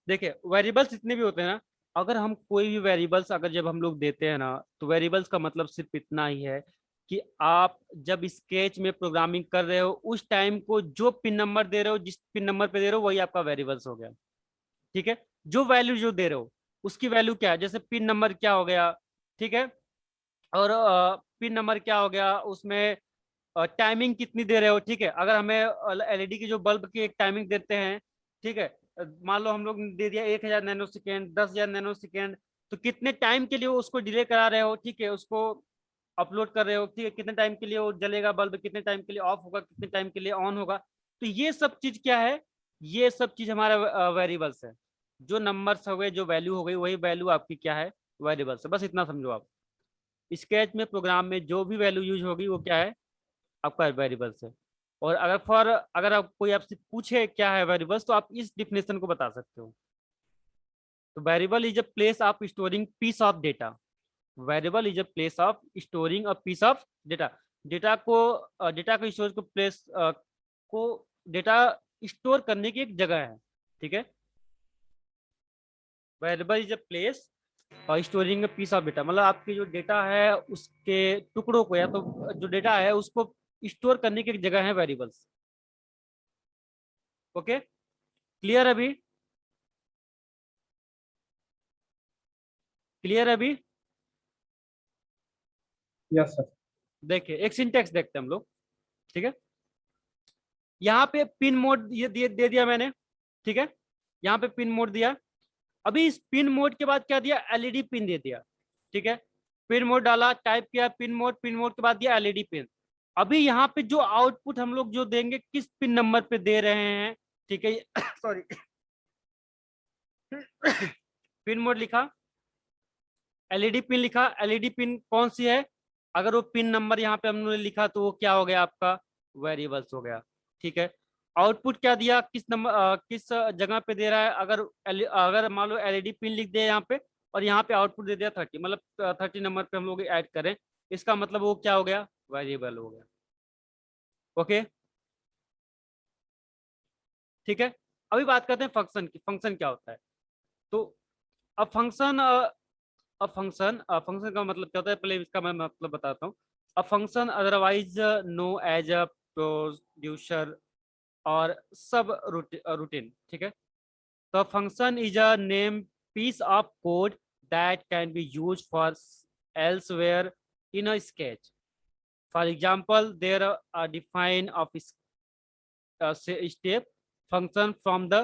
देखिए वेरिएबल्स जितने भी होते हैं ना, अगर हम कोई भी वेरिएबल्स अगर जब हम लोग देते हैं ना, तो वेरिएबल्स का मतलब सिर्फ इतना ही है कि आप जब स्केच में प्रोग्रामिंग कर रहे हो उस टाइम को जो पिन नंबर दे रहे हो, जिस पिन नंबर पे दे रहे हो, वही आपका वेरिएबल्स हो गया। ठीक है, जो वैल्यू जो दे रहे हो उसकी वैल्यू क्या है, जैसे पिन नंबर क्या हो गया, ठीक है, और पिन नंबर क्या हो गया, उसमें टाइमिंग कितनी दे रहे हो। ठीक है, अगर हमें एलईडी की जो बल्ब की एक टाइमिंग देते हैं, ठीक है, मान लो हम लोग ने दे दिया 1000 नैनो सेकेंड, 10,000 नैनो सेकेंड, तो कितने टाइम के लिए वो उसको डिले करा रहे हो, ठीक है, उसको अपलोड कर रहे हो, ठीक है, कितने टाइम के लिए वो जलेगा बल्ब, कितने टाइम के लिए ऑफ होगा, कितने टाइम के लिए ऑन होगा। तो ये सब चीज क्या है, ये सब चीज हमारा वेरिएबल्स है। जो नंबर्स हो गए, जो वैल्यू हो गई, वही वैल्यू आपकी क्या है, वेरिएबल्स है। बस इतना समझो आप, स्केच में प्रोग्राम में जो भी वैल्यू यूज होगी वो क्या है, आपका वेरिएबल्स है। और अगर आप कोई आपसे पूछे क्या है वेरिएबल्स, तो आप इस डिफिनेशन को बता सकते हो। तो variable is a place of storing piece of data. Variable is a place of storing a piece of data. Data को स्टोरेज को प्लेस को डेटा स्टोर करने की एक जगह है। ठीक है, variable is a place storing a piece of data, मतलब आपके जो डेटा है उसके टुकड़ों को, या तो जो डेटा है उसको स्टोर करने की एक जगह है वेरिएबल्स। ओके, क्लियर अभी, क्लियर अभी। Yes sir. देखिए एक सिंटेक्स देखते हैं हम लोग। ठीक है, यहाँ पे पिन मोड ये दे दिया मैंने। ठीक है, यहाँ पे पिन मोड दिया। अभी इस पिन मोड के बाद क्या दिया, एलईडी पिन दे दिया। ठीक है, पिन मोड डाला, टाइप किया पिन मोड, पिन मोड के बाद दिया एलईडी पिन। अभी यहाँ पे जो आउटपुट हम लोग जो देंगे किस पिन नंबर पे दे रहे हैं, ठीक है, सॉरी, पिन मोड लिखा, एलईडी पिन लिखा, एलईडी पिन कौन सी है, अगर वो पिन नंबर यहाँ पे हमने लिखा तो वो क्या हो गया आपका, वेरिएबल्स हो गया। ठीक है, आउटपुट क्या दिया, किस नंबर किस जगह पे दे रहा है, अगर मान लो एलईडी पिन लिख दिया यहाँ पे, और यहाँ पे आउटपुट दे दिया 30, मतलब 30 नंबर पे हम लोग ऐड करें, इसका मतलब वो क्या हो गया, वेरिएबल हो गया। ओके, ठीक है, अभी बात करते हैं फंक्शन की, फंक्शन क्या होता है। तो अब फंक्शन फंक्शन का मतलब क्या होता है, पहले इसका मैं मतलब बताता हूँ। A function otherwise known as a procedure or subroutine. ठीक है, तो function is a name piece of code that can be use for elsewhere in a sketch. For example, there are define of step function from the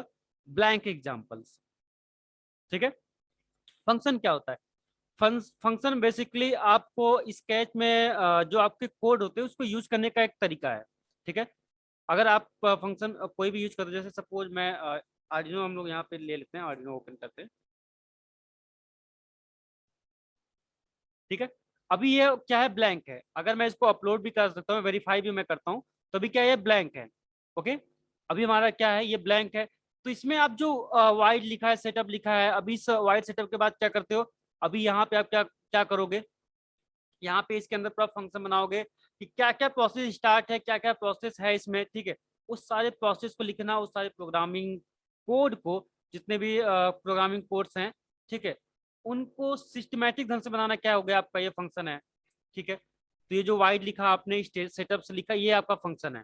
blank examples. ठीक है, function क्या होता है, function basically आपको sketch में जो आपके code होते हैं उसको यूज करने का एक तरीका है। ठीक है, अगर आप फंक्शन कोई भी यूज करते हो, जैसे सपोज मैं आर्डिनो हम लोग यहाँ पे ले लेते हैं, आर्डिनो ओपन करते हैं। ठीक है, अभी ये क्या है, ब्लैंक है। अगर मैं इसको अपलोड भी कर सकता हूँ, वेरीफाई भी मैं करता हूँ, तो अभी क्या है, ये ब्लैंक है। ओके, अभी हमारा क्या है, ये ब्लैंक है। तो इसमें आप जो वाइड लिखा है, सेटअप लिखा है, अभी इस वाइड सेटअप के बाद क्या करते हो, अभी यहाँ पे आप क्या क्या करोगे, यहाँ पे इसके अंदर पूरा फंक्शन बनाओगे कि क्या क्या प्रोसेस स्टार्ट है, क्या क्या प्रोसेस है इसमें। ठीक है, उस सारे प्रोसेस को लिखना, उस सारे प्रोग्रामिंग कोड को, जितने भी प्रोग्रामिंग कोड्स हैं, ठीक है, उनको सिस्टमेटिक ढंग से बनाना क्या हो गया, आपका ये फंक्शन है। ठीक है, तो ये जो वाइड लिखा आपने, स्टेट सेटअप से लिखा, ये आपका फंक्शन है।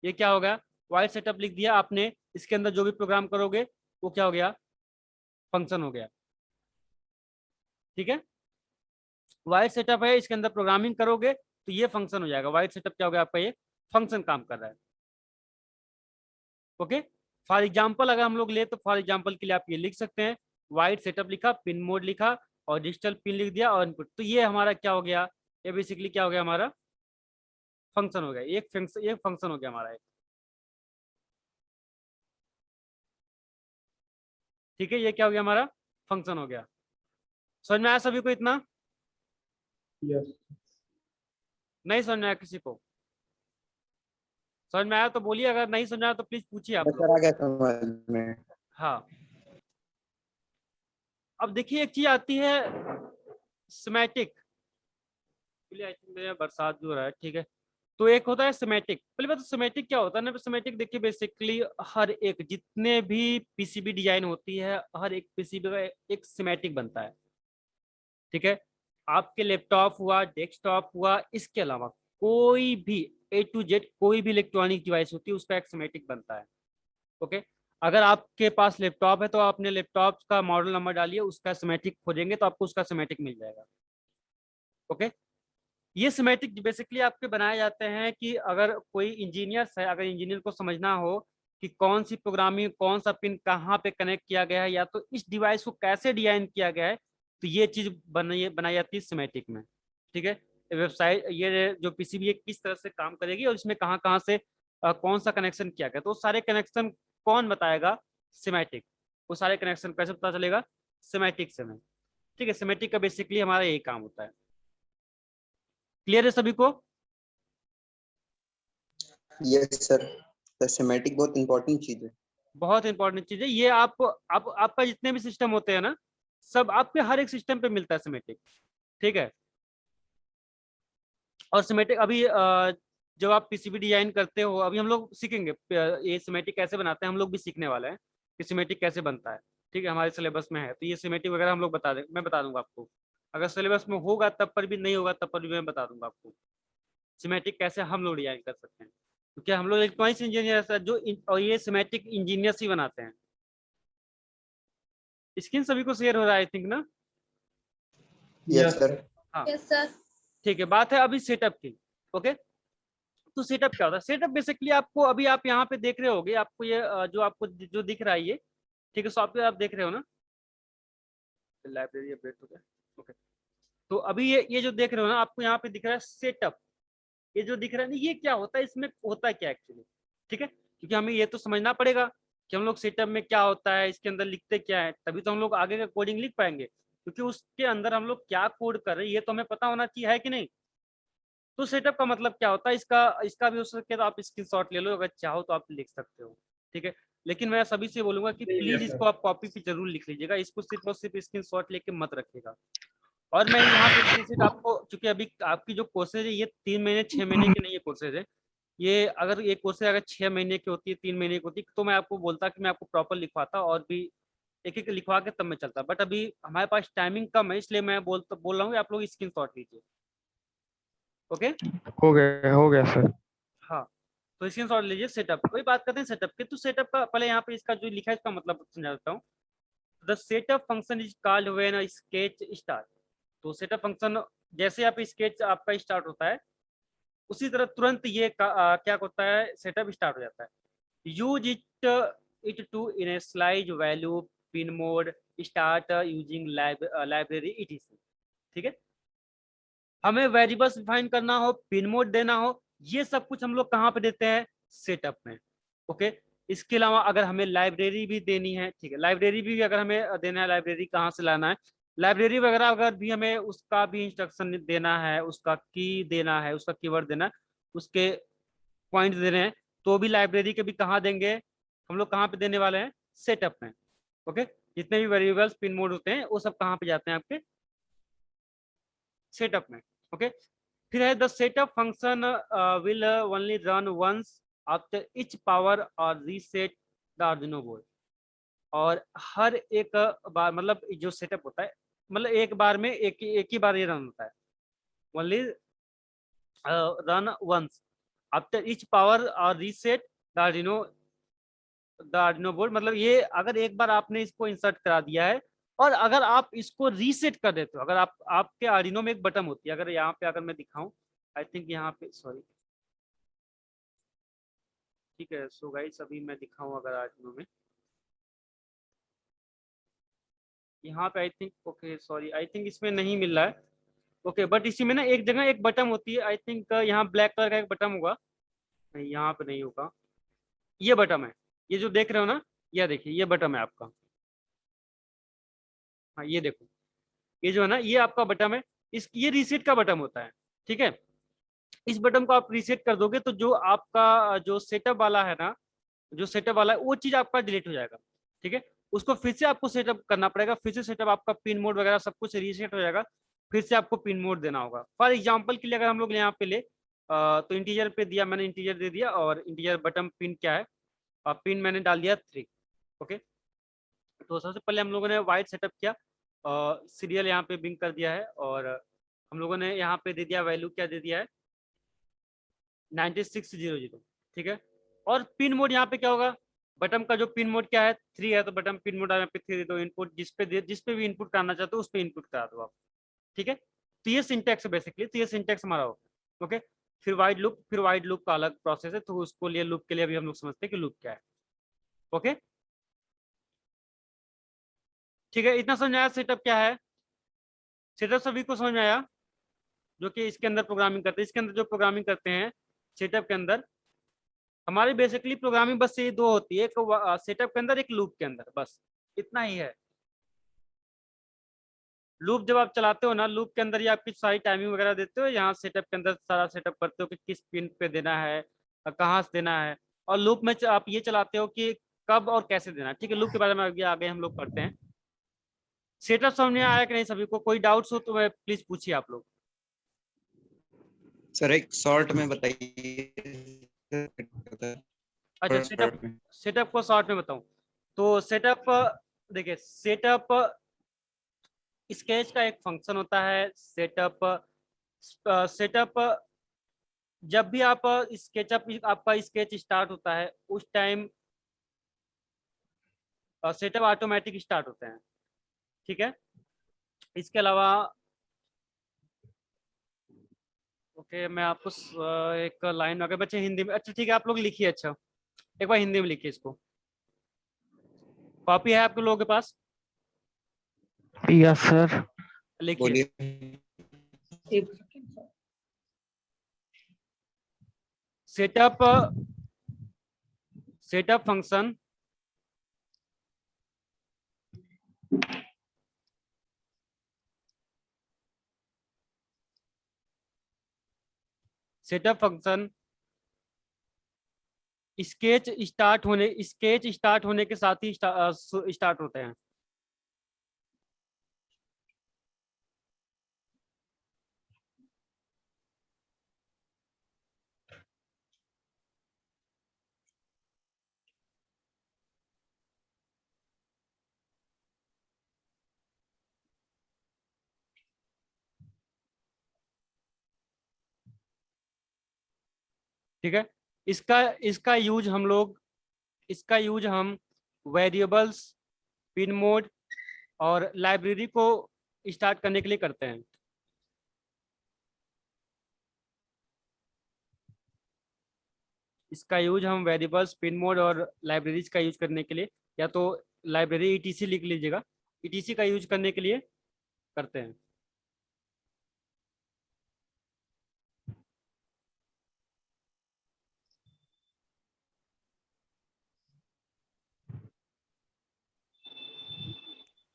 ये क्या हो गया, वाइड सेटअप लिख दिया आपने, इसके अंदर जो भी प्रोग्राम करोगे वो क्या हो गया, फंक्शन हो गया। ठीक है, वाइड सेटअप है, इसके अंदर प्रोग्रामिंग करोगे तो ये फंक्शन हो जाएगा। वाइड सेटअप क्या हो गया आपका, ये फंक्शन काम कर रहा है। ओके, फॉर एग्जाम्पल अगर हम लोग ले, तो फॉर एग्जाम्पल के लिए आप ये लिख सकते हैं, वाइड सेटअप लिखा, पिन मोड लिखा, और डिजिटल पिन लिख दिया और इनपुट, तो ये हमारा क्या हो गया, ये बेसिकली क्या हो गया, हमारा फंक्शन हो गया। एक फंक्शन हो गया हमारा एक। ठीक है, ये क्या हो गया, हमारा फंक्शन हो गया। समझ में आया सभी को इतना, यस। नहीं समझ में आया किसी को, समझ में आया तो बोलिए, अगर नहीं समझ में आया तो प्लीज पूछिए आप बस लोग। सर आ गया समझ में। हाँ, अब देखिए एक चीज आती है, सिमेटिक। आई थिंक मेरा बरसात भी हो रहा है, ठीक है, तो एक होता है सिमेटिक। पहले बात सिमेटिक क्या होता है ना, सिमेटिक देखिए बेसिकली हर एक जितने भी पीसीबी डिजाइन होती है, हर एक पीसीबी का एक सिमेटिक बनता है, ठीक है। आपके लैपटॉप हुआ, डेस्कटॉप हुआ, इसके अलावा कोई भी ए टू जेड कोई भी इलेक्ट्रॉनिक डिवाइस होती है उसका एक सिमेटिक बनता है, ओके। अगर आपके पास लैपटॉप है तो आप अपने लैपटॉप का मॉडल नंबर डालिए, उसका सिमेटिक खोजेंगे तो आपको उसका सिमेटिक मिल जाएगा, ओके। ये सिमेटिक बेसिकली आपके बनाए जाते हैं कि अगर कोई इंजीनियर्स है, अगर इंजीनियर को समझना हो कि कौन सी प्रोग्रामिंग, कौन सा पिन कहाँ पे कनेक्ट किया गया है, या तो इस डिवाइस को कैसे डिजाइन किया गया है, तो ये चीज बनाई जाती है सिमेटिक में, ठीक है। वेबसाइट ये जो पीसीबी है किस तरह से काम करेगी और इसमें कहाँ कहाँ से कौन सा कनेक्शन किया गया, तो सारे कनेक्शन कौन बताएगा, सिमेटिक। वो सारे कनेक्शन कैसे पता चलेगा, सिमेटिक से में, ठीक है। सिमेटिक का बेसिकली हमारा यही काम होता है। क्लियर है सभी को? यस सर, सिस्टमैटिक बहुत इंपॉर्टेंट चीज है। बहुत इंपॉर्टेंट चीज है ये। आप आपका जितने भी सिस्टम होते हैं ना, सब आपके हर एक सिस्टम पे मिलता है सिमेटिक, ठीक है। और सिमेटिक अभी जब आप पीसीबी डिजाइन करते हो, अभी हम लोग सीखेंगे ये सिमेटिक कैसे बनाते हैं, हम लोग भी सीखने वाले हैं कि सिमेटिक कैसे बनता है, ठीक है। हमारे सिलेबस में है, तो ये सिमेटिक वगैरह हम लोग मैं बता दूंगा आपको। अगर सिलेबस में होगा तब पर भी, नहीं होगा तब पर भी मैं बता दूंगा आपको सिमेटिक कैसे हम लोग डिजाइन कर सकते हैं, क्योंकि हम लोग इलेक्ट्रॉनिक्स इंजीनियर जो और ये सिमेटिक इंजीनियर्स ही बनाते हैं। स्क्रीन सभी को शेयर हो रहा है आई थिंक ना? Yes sir. हाँ, यस सर। ठीक है। बात है अभी सेटअप की, ओके। तो सेटअप क्या होता है? सेटअप बेसिकली आपको अभी आप यहाँ पे देख रहे होगे, आपको ये जो आपको जो दिख रहा है ये, ठीक है, सॉफ्टवेयर आप देख रहे हो ना, लाइब्रेरी अपडेट हो गया, ओके। तो अभी ये जो देख रहे हो ना, आपको यहाँ पे दिख रहा है सेटअप। ये जो दिख रहा है ना, ये क्या होता है, इसमें होता क्या एक्चुअली, ठीक है। क्योंकि हमें ये तो समझना पड़ेगा कि हम लोग सेटअप में क्या होता है, इसके अंदर लिखते क्या है, तभी तो हम लोग आगे का कोडिंग लिख पाएंगे। क्योंकि उसके अंदर हम लोग क्या कोड कर रहे हैं ये तो हमें पता होना चाहिए, है कि नहीं। तो सेटअप का मतलब क्या होता है, इसका इसका भी हो सके तो आप स्क्रीनशॉट ले लो, अगर चाहो तो आप लिख सकते हो, ठीक है। लेकिन मैं सभी से बोलूंगा कि प्लीज इसको आप कॉपी पे जरूर लिख लीजिएगा, इसको सिर्फ और सिर्फ स्क्रीनशॉट लेके मत रखिएगा। और मैं यहाँ पे स्क्रीनशॉट आपको, चूंकि अभी आपकी जो कोर्सेज है ये 3 महीने 6 महीने के नहीं है कोर्सेज है, ये अगर ये कोर्सेज अगर 6 महीने की होती है, 3 महीने की होती तो मैं आपको बोलता कि मैं आपको प्रॉपर लिखवाता और भी एक एक लिखवा के तब मैं चलता। बट अभी हमारे पास टाइमिंग कम है, इसलिए मैं बोल रहा हूँ आप लोग स्क्रीनशॉट लीजिए, ओके। हो गया सर। हाँ, तो स्क्रीनशॉट लीजिए। सेटअप कोई बात करते हैं सेटअप के, तो सेटअप का पहले यहाँ पे इसका जो लिखा है इसका मतलब समझा देता हूँ। The setup function is called when a sketch start. तो सेटअप फंक्शन जैसे आप स्केच आपका स्टार्ट होता है, उसी तरह तुरंत ये क्या होता है, सेटअप स्टार्ट हो जाता है। Use it to initialize value, pin mode, start using library etc, ठीक है। हमें वेरिएबल्स डिफाइन करना हो, पिन मोड देना हो, ये सब कुछ हम लोग कहाँ पे देते हैं, सेटअप में, ओके। इसके अलावा अगर हमें लाइब्रेरी भी देनी है, ठीक है, लाइब्रेरी भी अगर हमें देना है, लाइब्रेरी कहाँ से लाना है, लाइब्रेरी वगैरह अगर भी हमें उसका भी इंस्ट्रक्शन देना है, उसका की देना है, उसका कीवर्ड देना है, उसके पॉइंट देने हैं, तो भी लाइब्रेरी के भी कहाँ देंगे हम लोग, कहाँ पे देने वाले हैं, सेटअप में, ओके। जितने भी वेरिएबल्स पिन मोड होते हैं वो सब कहाँ पे जाते हैं, आपके सेटअप में, ओके। फिर है the setup function will only run once after each power or reset the Arduino board. और हर एक बार, मतलब जो सेटअप होता है, मतलब एक बार में एक ही बार ये रन होता है, only run once after each power or reset the Arduino board. मतलब ये अगर एक बार आपने इसको इंसर्ट करा दिया है और अगर आप इसको रीसेट कर देते हो, अगर आप आपके आर्डिनो में एक बटन होती है, अगर यहाँ पे अगर मैं दिखाऊं, आई थिंक यहाँ पे, सॉरी, ठीक है। सो गाइस अभी मैं दिखाऊं अगर आर्डिनो में, यहाँ पे I think, okay sorry, I think इसमें नहीं मिल रहा है, ओके। बट इसी में ना एक जगह एक बटन होती है, आई थिंक यहाँ ब्लैक कलर का एक बटन होगा, नहीं यहाँ पे नहीं होगा, ये बटन है, ये जो देख रहे हो ना, ये देखिए ये बटन है आपका, हाँ ये देखो, ये जो है ना ये आपका बटन है, इस ये रीसेट का बटन होता है, ठीक है। इस बटन को आप रीसेट कर दोगे तो जो आपका जो सेटअप वाला है ना, जो सेटअप वाला है वो चीज आपका डिलीट हो जाएगा, ठीक है। उसको फिर से आपको सेटअप करना पड़ेगा, फिर से सेटअप आपका पिन मोड वगैरह सब कुछ रीसेट हो जाएगा, फिर से आपको पिन मोड देना होगा। फॉर एग्जाम्पल के लिए अगर हम लोग यहाँ पे ले तो इंटीजर पे दिया मैंने, इंटीजर दे दिया, और इंटीजर बटन पिन क्या है, पिन मैंने डाल दिया 3। ओके, तो सबसे पहले हम लोगों ने वाइड सेटअप किया, सीरियल यहाँ पे बिंग कर दिया है, और हम लोगों ने यहाँ पे दे दिया वैल्यू, क्या दे दिया है, 9600। ठीक है, और पिन मोड यहाँ पे क्या होगा, बटन का जो पिन मोड क्या है, 3 है, तो बटन पिन मोड यहाँ पे 3 दे दो, इनपुट जिस पे भी इनपुट करना चाहते हो उस पे इनपुट करा दो आप। ठीक है, तो ये सिंटेक्स है बेसिकली, तो ये सिंटेक्स हमारा होगा। ओके, फिर वाइड लूप का अलग प्रोसेस है, तो उसको लिए लूप के लिए अभी हम लोग समझते हैं कि लूप क्या है। ओके, ठीक है, इतना समझ में आया सेटअप क्या है? सेटअप सभी को समझ में आया जो कि इसके अंदर प्रोग्रामिंग करते हैं? इसके अंदर जो प्रोग्रामिंग करते हैं सेटअप के अंदर, हमारी बेसिकली प्रोग्रामिंग बस ये दो होती है, एक सेटअप के अंदर, एक लूप के अंदर, बस इतना ही है। लूप जब आप चलाते हो ना, लूप के अंदर ही आपकी सारी टाइमिंग वगैरह देते हो, यहाँ सेटअप के अंदर सारा सेटअप करते हो कि किस पिन पे देना है, कहाँ से देना है, और लूप में आप ये चलाते हो कि कब और कैसे देना है। ठीक है, लूप के बारे में आगे आगे हम लोग पढ़ते हैं। सेटअप समझ में आया कि नहीं सभी को? कोई डाउट्स हो तो मैं प्लीज पूछिए आप लोग। सर एक शॉर्ट में बताइए। अच्छा, सेटअप, सेटअप को शॉर्ट में बताऊं तो सेटअप, देखिए सेटअप स्केच का एक फंक्शन होता है। सेटअप सेटअप जब भी आप स्केचअप आपका स्केच स्टार्ट होता है उस टाइम सेटअप ऑटोमेटिक स्टार्ट होते हैं। ठीक है, इसके अलावा ओके, मैं आपको एक लाइन अगर बच्चे हिंदी में, अच्छा ठीक है आप लोग लिखिए, अच्छा एक बार हिंदी में लिखिए इसको। कॉपी है आपके लोगों के पास? Yes sir. लिखिए। बोलिए। Setup setup function setup function sketch start होने के साथ ही स्टार्ट होते हैं। ठीक है, इसका इसका यूज हम लोग इसका यूज हम वेरिएबल्स, पिन मोड और लाइब्रेरी को स्टार्ट करने के लिए करते हैं। इसका यूज हम वेरिएबल्स, पिन मोड और लाइब्रेरीज का यूज करने के लिए, या तो लाइब्रेरी ईटीसी लिख लीजिएगा, ईटीसी का यूज करने के लिए करते हैं।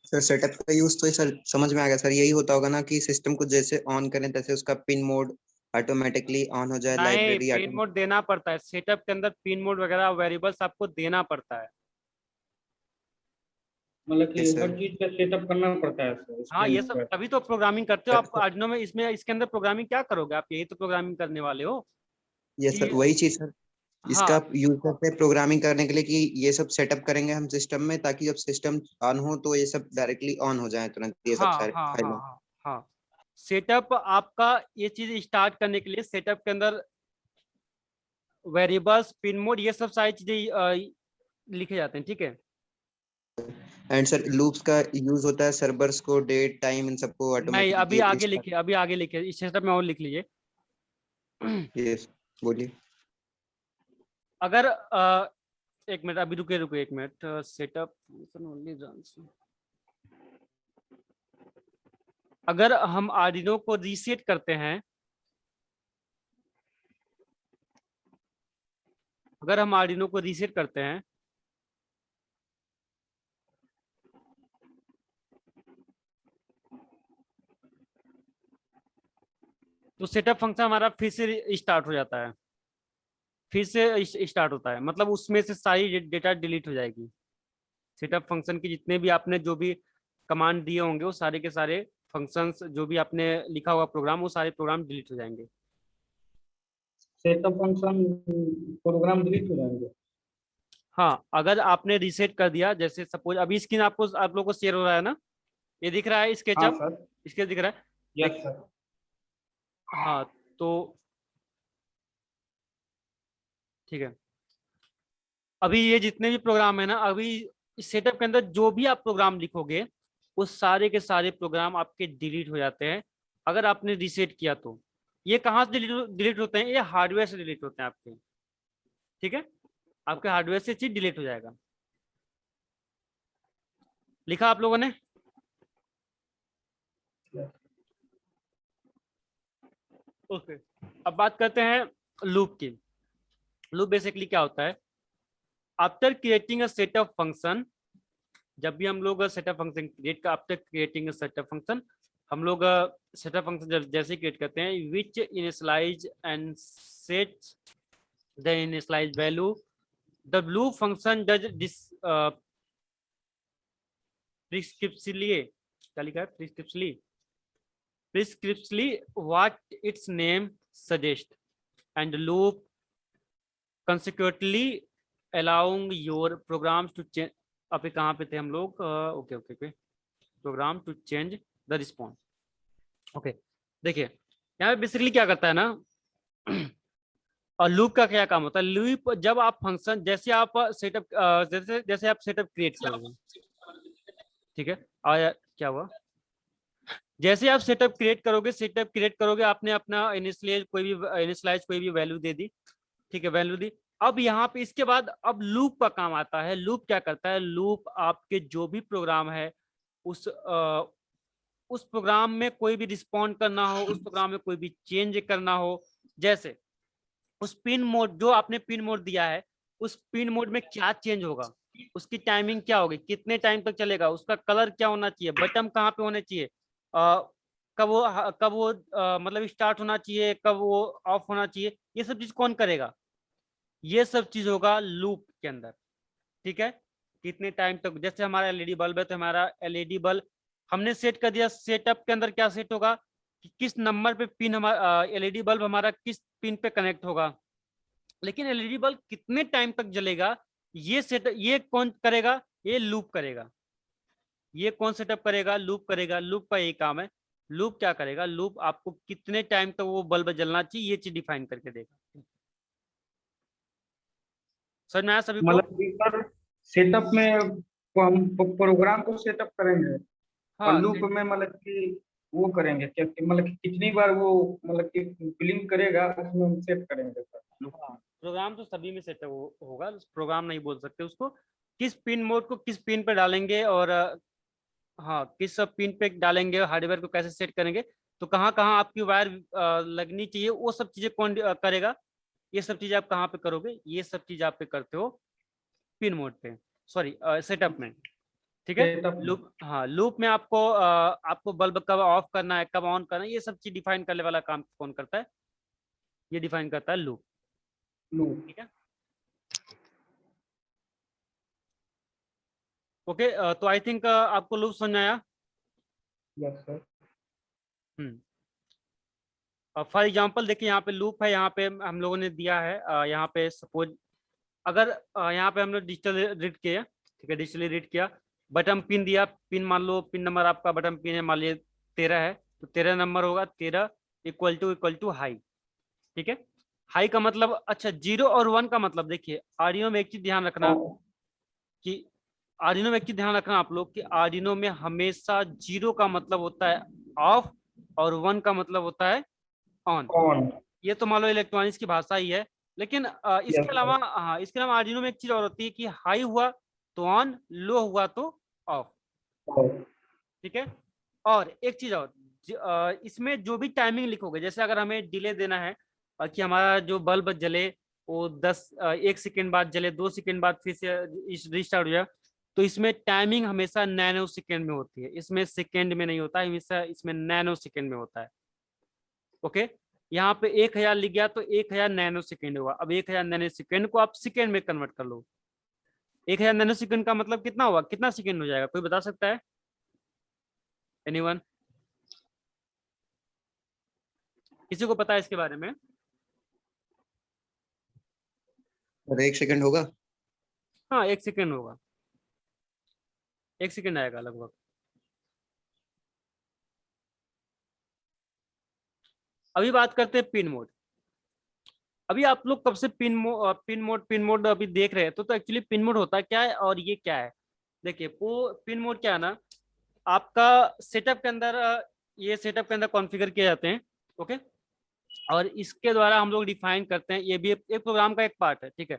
सर सेटअप का यूज तो सर समझ में आ गया सर, यही होता होगा ना कि सिस्टम को जैसे ऑन करें तैसे उसका पिन मोड ऑटोमेटिकली ऑन हो जाए, नहीं, लाइब्रेरी पिन मोड देना पड़ता है सेटअप के अंदर, पिन मोड वगैरह वेरिएबल्स आपको देना पड़ता है। मतलब कि सर। हर चीज का सेटअप करना पड़ता है सर हाँ, इसके ये सब अंदर। तभी तो प्रोग्रामिंग करते हो आप आर्डिनो में। इसमें इसके अंदर प्रोग्रामिंग क्या करोगे आप? यही तो प्रोग्रामिंग करने वाले हो ये सर कि वही चीज सर, इसका हाँ यूज करते हैं प्रोग्रामिंग करने के लिए कि ये सब सेटअप करेंगे हम सिस्टम में, ताकि जब सिस्टम ऑन हो तो ये सब डायरेक्टली ऑन हो जाए तुरंत, ये सब हाँ सारे हाँ हाँ फाइलें। हाँ हाँ। सेटअप आपका, ये चीज स्टार्ट करने के लिए सेटअप के अंदर वेरिएबल्स, पिन मोड, ये सब सारी चीजें लिखे जाते हैं। ठीक है, एंड सर लूप्स का यूज होता है सर्वर्स को डेट टाइम इन सबको नहीं अभी ऑटोमेटिकली। आगे लिखिए, अभी आगे लिखिए, इस सेटअप में और लिख लीजिए। यस, बोलिए। अगर एक मिनट, अभी रुके रुके एक मिनट। सेटअप ओनली रन्स, अगर हम आर्डिनो को रीसेट करते हैं, अगर हम आर्डिनो को रीसेट करते हैं तो सेटअप फंक्शन हमारा फिर से स्टार्ट हो जाता है, फिर से स्टार्ट होता है, मतलब उसमें से सारी डेटा डिलीट हो जाएगी। सेटअप फंक्शन की जितने भी आपने जो भी कमांड दिए होंगे वो सारे के सारे फंक्शंस, जो भी आपने लिखा हुआ प्रोग्राम, वो सारे प्रोग्राम डिलीट हो जाएंगे। सेटअप फंक्शन प्रोग्राम डिलीट हो जाएंगे। हाँ, अगर आपने रीसेट कर दिया, जैसे सपोज अभी स्क्रीन आपको आप लोगों को शेयर हो रहा है ना, ये दिख रहा है हाँ स्केचअप, सर। इसके दिख रहा है। यस देखिए, सर। हाँ, तो ठीक है, अभी ये जितने भी प्रोग्राम है ना, अभी इस सेटअप के अंदर जो भी आप प्रोग्राम लिखोगे, वो सारे के सारे प्रोग्राम आपके डिलीट हो जाते हैं अगर आपने रीसेट किया तो। ये कहाँ से डिलीट होते हैं? ये हार्डवेयर से डिलीट होते हैं आपके, ठीक है, आपके हार्डवेयर से चीज डिलीट हो जाएगा। लिखा आप लोगों ने? ओके, अब बात करते हैं लूप की। लूप बेसिकली क्या होता है? After creating a setup function, जब भी हम लोग सेटअप फंक्शन क्रिएट का, after creating a setup function, हम लोग सेटअप फंक्शन जैसे क्रिएट करते हैं, which initialise and set the initialise value, the loop function does this prescriptively, क्या लिखा है? Prescriptively what its name suggest and loop consequently allowing your programs to change। अभी कहाँ पे थे हम लोग? Okay okay okay, program to change the response. Okay, देखिए यहाँ पे बेसिकली क्या करता है ना, और लूप का क्या काम होता है? लूप जब आप फंक्शन, जैसे आप सेटअप, जैसे जैसे आप सेटअप क्रिएट करोगे, ठीक है, और क्या हुआ, जैसे आप सेटअप क्रिएट करोगे, आपने अपना इनिशियलाइज कोई भी वैल्यू दे दी, ठीक है, वैल्यू दी। अब यहाँ पे इसके बाद अब लूप का काम आता है। लूप क्या करता है? लूप आपके जो भी प्रोग्राम है, उस प्रोग्राम में कोई भी रिस्पॉन्ड करना हो, उस प्रोग्राम में कोई भी चेंज करना हो, जैसे उस पिन मोड, जो आपने पिन मोड दिया है, उस पिन मोड में क्या चेंज होगा, उसकी टाइमिंग क्या होगी, कितने टाइम तक चलेगा, उसका कलर क्या होना चाहिए, बटन कहाँ पे होने चाहिए, कब वो मतलब स्टार्ट होना चाहिए, कब वो ऑफ होना चाहिए, ये सब चीज कौन करेगा? ये सब चीज होगा लूप के अंदर, ठीक है। कितने टाइम तक, जैसे हमारा एलईडी बल्ब है, तो हमारा एलईडी बल्ब हमने सेट कर दिया। सेटअप के अंदर क्या सेट होगा कि किस नंबर पे पिन हमारा एलईडी बल्ब हमारा किस पिन पे कनेक्ट होगा, लेकिन एलईडी बल्ब कितने टाइम तक जलेगा, ये कौन करेगा? ये लूप करेगा। ये कौन सेटअप करेगा? लूप करेगा। लूप का यही काम है। लूप क्या करेगा? लूप आपको कितने टाइम तक वो बल्ब जलना चाहिए, ये चीज डिफाइन करके देगा। समझ में आया सभी को? मतलब कि सर सेटअप में हम प्रोग्राम को सेटअप करेंगे और हाँ, लूप में मतलब कि वो करेंगे क्या मतलब कि कितनी बार वो मतलब कि ब्लिंक करेगा उसमें हम सेट करेंगे सर लूप। हाँ, प्रोग्राम तो सभी में सेट होगा, प्रोग्राम नहीं बोल सकते उसको। किस पिन मोड को किस पिन पे डालेंगे, और हाँ, किस पिन पे डालेंगे, हार्डवेयर को कैसे सेट करेंगे, तो कहाँ कहाँ आपकी वायर लगनी चाहिए, वो सब चीजें कौन करेगा? ये सब चीजें आप कहाँ पे करोगे? ये सब चीज आप पे करते हो पिन मोड पे, सॉरी सेटअप में, ठीक है। सेटअप में लूप, हाँ, लूप में आपको बल्ब कब ऑफ करना है, कब ऑन करना है, ये सब चीज डिफाइन करने वाला काम कौन करता है? ये डिफाइन करता है लूप, लूप। ठीक है। ओके, तो आई थिंक आपको लूप समझ में आया। Yes sir. फॉर एग्जांपल देखिए, यहाँ पे लूप है, यहाँ पे हम लोगों ने दिया है, यहाँ पे सपोज अगर यहाँ पे हमने डिजिटल रीड किया, ठीक है, डिजिटली रीड किया, बटन पिन दिया, पिन मान लो, पिन नंबर आपका बटन पिन है, मान लीजिए 13 है, तो 13 नंबर होगा, 13 इक्वल टू हाई, ठीक है। हाई का मतलब, अच्छा, 0 और 1 का मतलब, देखिए आर्डिनो में एक चीज ध्यान रखना कि आर्डिनो में एक चीज ध्यान रखना आप लोग कि आर्डिनो में हमेशा 0 का मतलब होता है ऑफ और 1 का मतलब होता है ऑन। ऑन। ये तो मान लो इलेक्ट्रॉनिक्स की भाषा ही है, लेकिन इसके यस सर। अलावा, हाँ, इसके अलावा आर्डिनो में एक चीज और होती है कि हाई हुआ तो ऑन, लो हुआ तो ऑफ, ठीक है। और एक चीज और, इसमें जो भी टाइमिंग लिखोगे, जैसे अगर हमें डिले देना है कि हमारा जो बल्ब जले वो 1 सेकेंड बाद जले, 2 सेकेंड बाद फिर से रिस्टार्ट हो जाए, तो इसमें टाइमिंग हमेशा नैनो सेकेंड में होती है, इसमें सेकेंड में नहीं होता है, हमेशा इसमें नैनो सेकेंड में होता है। ओके, यहाँ पे 1000 लिख गया तो 1000 नैनो सेकेंड हुआ। अब 1000 नैनो सेकेंड को आप सेकेंड में कन्वर्ट कर लो। 1000 नैनो सेकेंड का मतलब कितना हुआ, कितना सेकेंड हो जाएगा, कोई बता सकता है? एनीवन? किसी को पता है इसके बारे में? और 1 सेकंड होगा। हाँ 1 सेकंड होगा, 1 सेकंड आएगा लगभग। अभी बात करते हैं पिन मोड। अभी आप लोग कब से पिन मोड अभी देख रहे हैं, तो एक्चुअली पिन मोड होता क्या है और ये क्या है। देखिए वो पिन मोड क्या है ना, आपका सेटअप के अंदर ये सेटअप के अंदर कॉन्फ़िगर किए जाते हैं। ओके, और इसके द्वारा हम लोग डिफाइन करते हैं, ये भी एक प्रोग्राम का एक पार्ट है, ठीक है।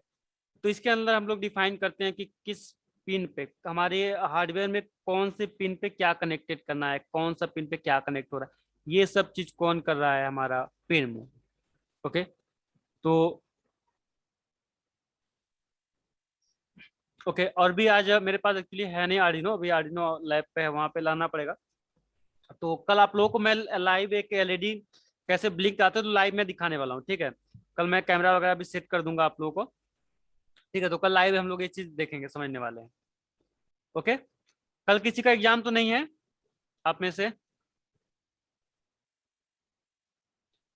तो इसके अंदर हम लोग डिफाइन करते हैं कि किस पिन पे हमारे हार्डवेयर में कौन से पिन पे क्या कनेक्टेड करना है, कौन सा पिन पे क्या कनेक्ट हो रहा है, ये सब चीज कौन कर रहा है, हमारा पिन मोड। ओके, तो ओके, और भी आज मेरे पास एक्चुअली है नहीं आर्डिनो, अभी आर्डिनो लैब पे है, वहां पे लाना पड़ेगा। तो कल आप लोगों को मैं लाइव एक एलईडी कैसे ब्लिंक आते हैं तो लाइव में दिखाने वाला हूँ, ठीक है। कल मैं कैमरा वगैरह भी सेट कर दूंगा आप लोगों को, ठीक है। तो कल लाइव हम लोग ये चीज देखेंगे, समझने वाले हैं। ओके, कल किसी का एग्जाम तो नहीं है आप में से,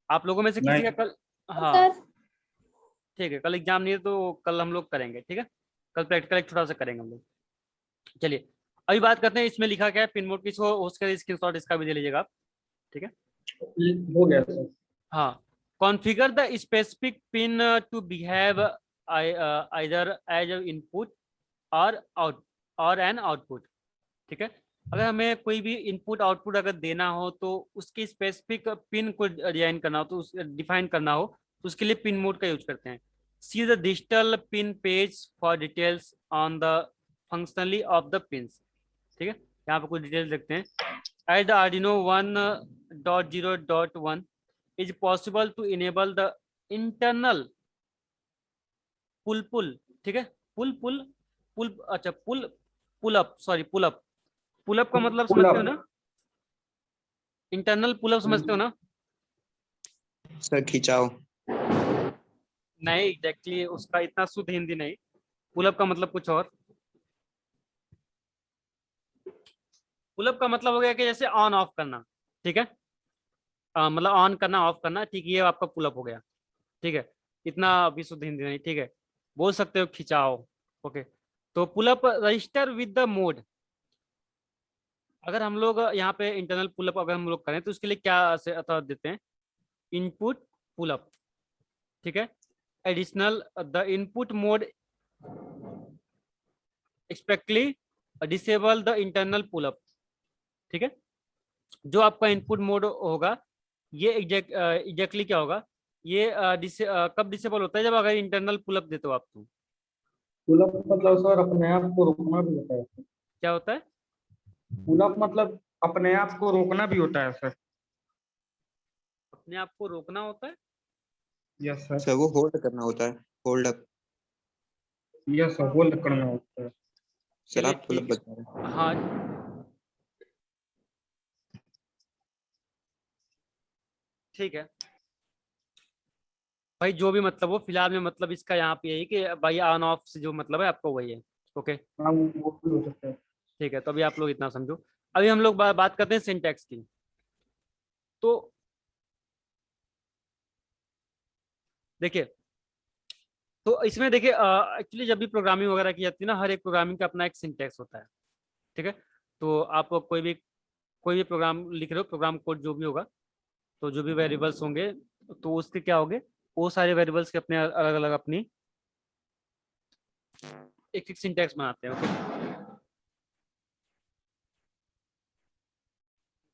आप लोगों में से किसी नहीं। का कल? हाँ सर ठीक है, कल एग्जाम नहीं है तो कल हम लोग करेंगे, ठीक है। कल प्रैक्टिकल एक छोटा सा करेंगे हम लोग। चलिए अभी बात करते हैं इसमें लिखा क्या है पिन मोड, किसको उसका स्क्रीनशॉट इसका भी दे लीजिएगा आप, ठीक है। हो गया सर। हाँ, configure the specific pin to behave either as input or out or an output, ठीक है। अगर हमें कोई भी इनपुट आउटपुट अगर देना हो तो उसकी स्पेसिफिक पिन को डिजाइन करना हो, तो उस डिफाइन करना हो, तो उसके लिए पिन मोड का यूज करते हैं। See the digital pin page for details on the functionality of the pins, ठीक है। यहाँ पे कुछ डिटेल्स देखते हैं। At the Arduino 1.0.1 is possible to enable the internal pull, ठीक है। पुल, अच्छा pull up, sorry pull up का मतलब पुल समझते हो अप। ना, इंटरनल पुल अप समझते हो ना। सर खिंचाओ। नहीं एग्जैक्टली उसका इतना शुद्ध हिंदी नहीं, पुल अप का मतलब कुछ और। पुल अप का मतलब हो गया कि जैसे ऑन ऑफ करना, ठीक है। मतलब ऑन करना ऑफ करना, ठीक है, ये आपका पुल अप हो गया, ठीक है। इतना अभी शुद्ध हिंदी नहीं, ठीक है। बोल सकते हो खिंचाओ। ओके, तो pull up resistor with the mode. अगर हम लोग यहाँ पे इंटरनल पुलअप अगर हम लोग करें तो उसके लिए क्या से अथवा देते हैं, इनपुट पुलअप, ठीक है। Additional the input mode expectedly disable the internal pullup, ठीक है। जो आपका इनपुट मोड होगा ये एग्जैक्टली क्या होगा, ये कब डिसेबल होता है, जब अगर इंटरनल पुलअप देते हो आप तो। पुल अप मतलब सर अपने आप को रोकना भी होता है। क्या होता है, पुल अप मतलब अपने आप को रोकना भी होता है सर। अपने आप को रोकना होता है। Yes sir. सर वो होल्ड करना होता है, hold up. Yes sir, hold करना होता है। सर चलिए आप पुल अप ठीक है, बता रहे हैं। हाँ ठीक है भाई, जो भी मतलब हो फिलहाल में, मतलब इसका यहाँ पे यही कि भाई ऑन ऑफ से जो मतलब है आपको वही है। ओके हाँ वो भी हो सकता है। ठीक है, तो अभी आप लोग इतना समझो। अभी हम लोग बात करते हैं सिंटैक्स की। तो देखिए, तो इसमें देखिए एक्चुअली जब भी प्रोग्रामिंग वगैरह की जाती है ना, हर एक प्रोग्रामिंग का अपना एक सिंटैक्स होता है, ठीक है। तो आप कोई भी प्रोग्राम लिख रहे हो, प्रोग्राम कोड जो भी होगा, तो जो भी वेरिएबल्स होंगे तो उसके क्या होंगे, वो सारे वेरिएबल्स के अपने अलग अलग अपनी एक एक सिंटैक्स बनाते हैं। ओके,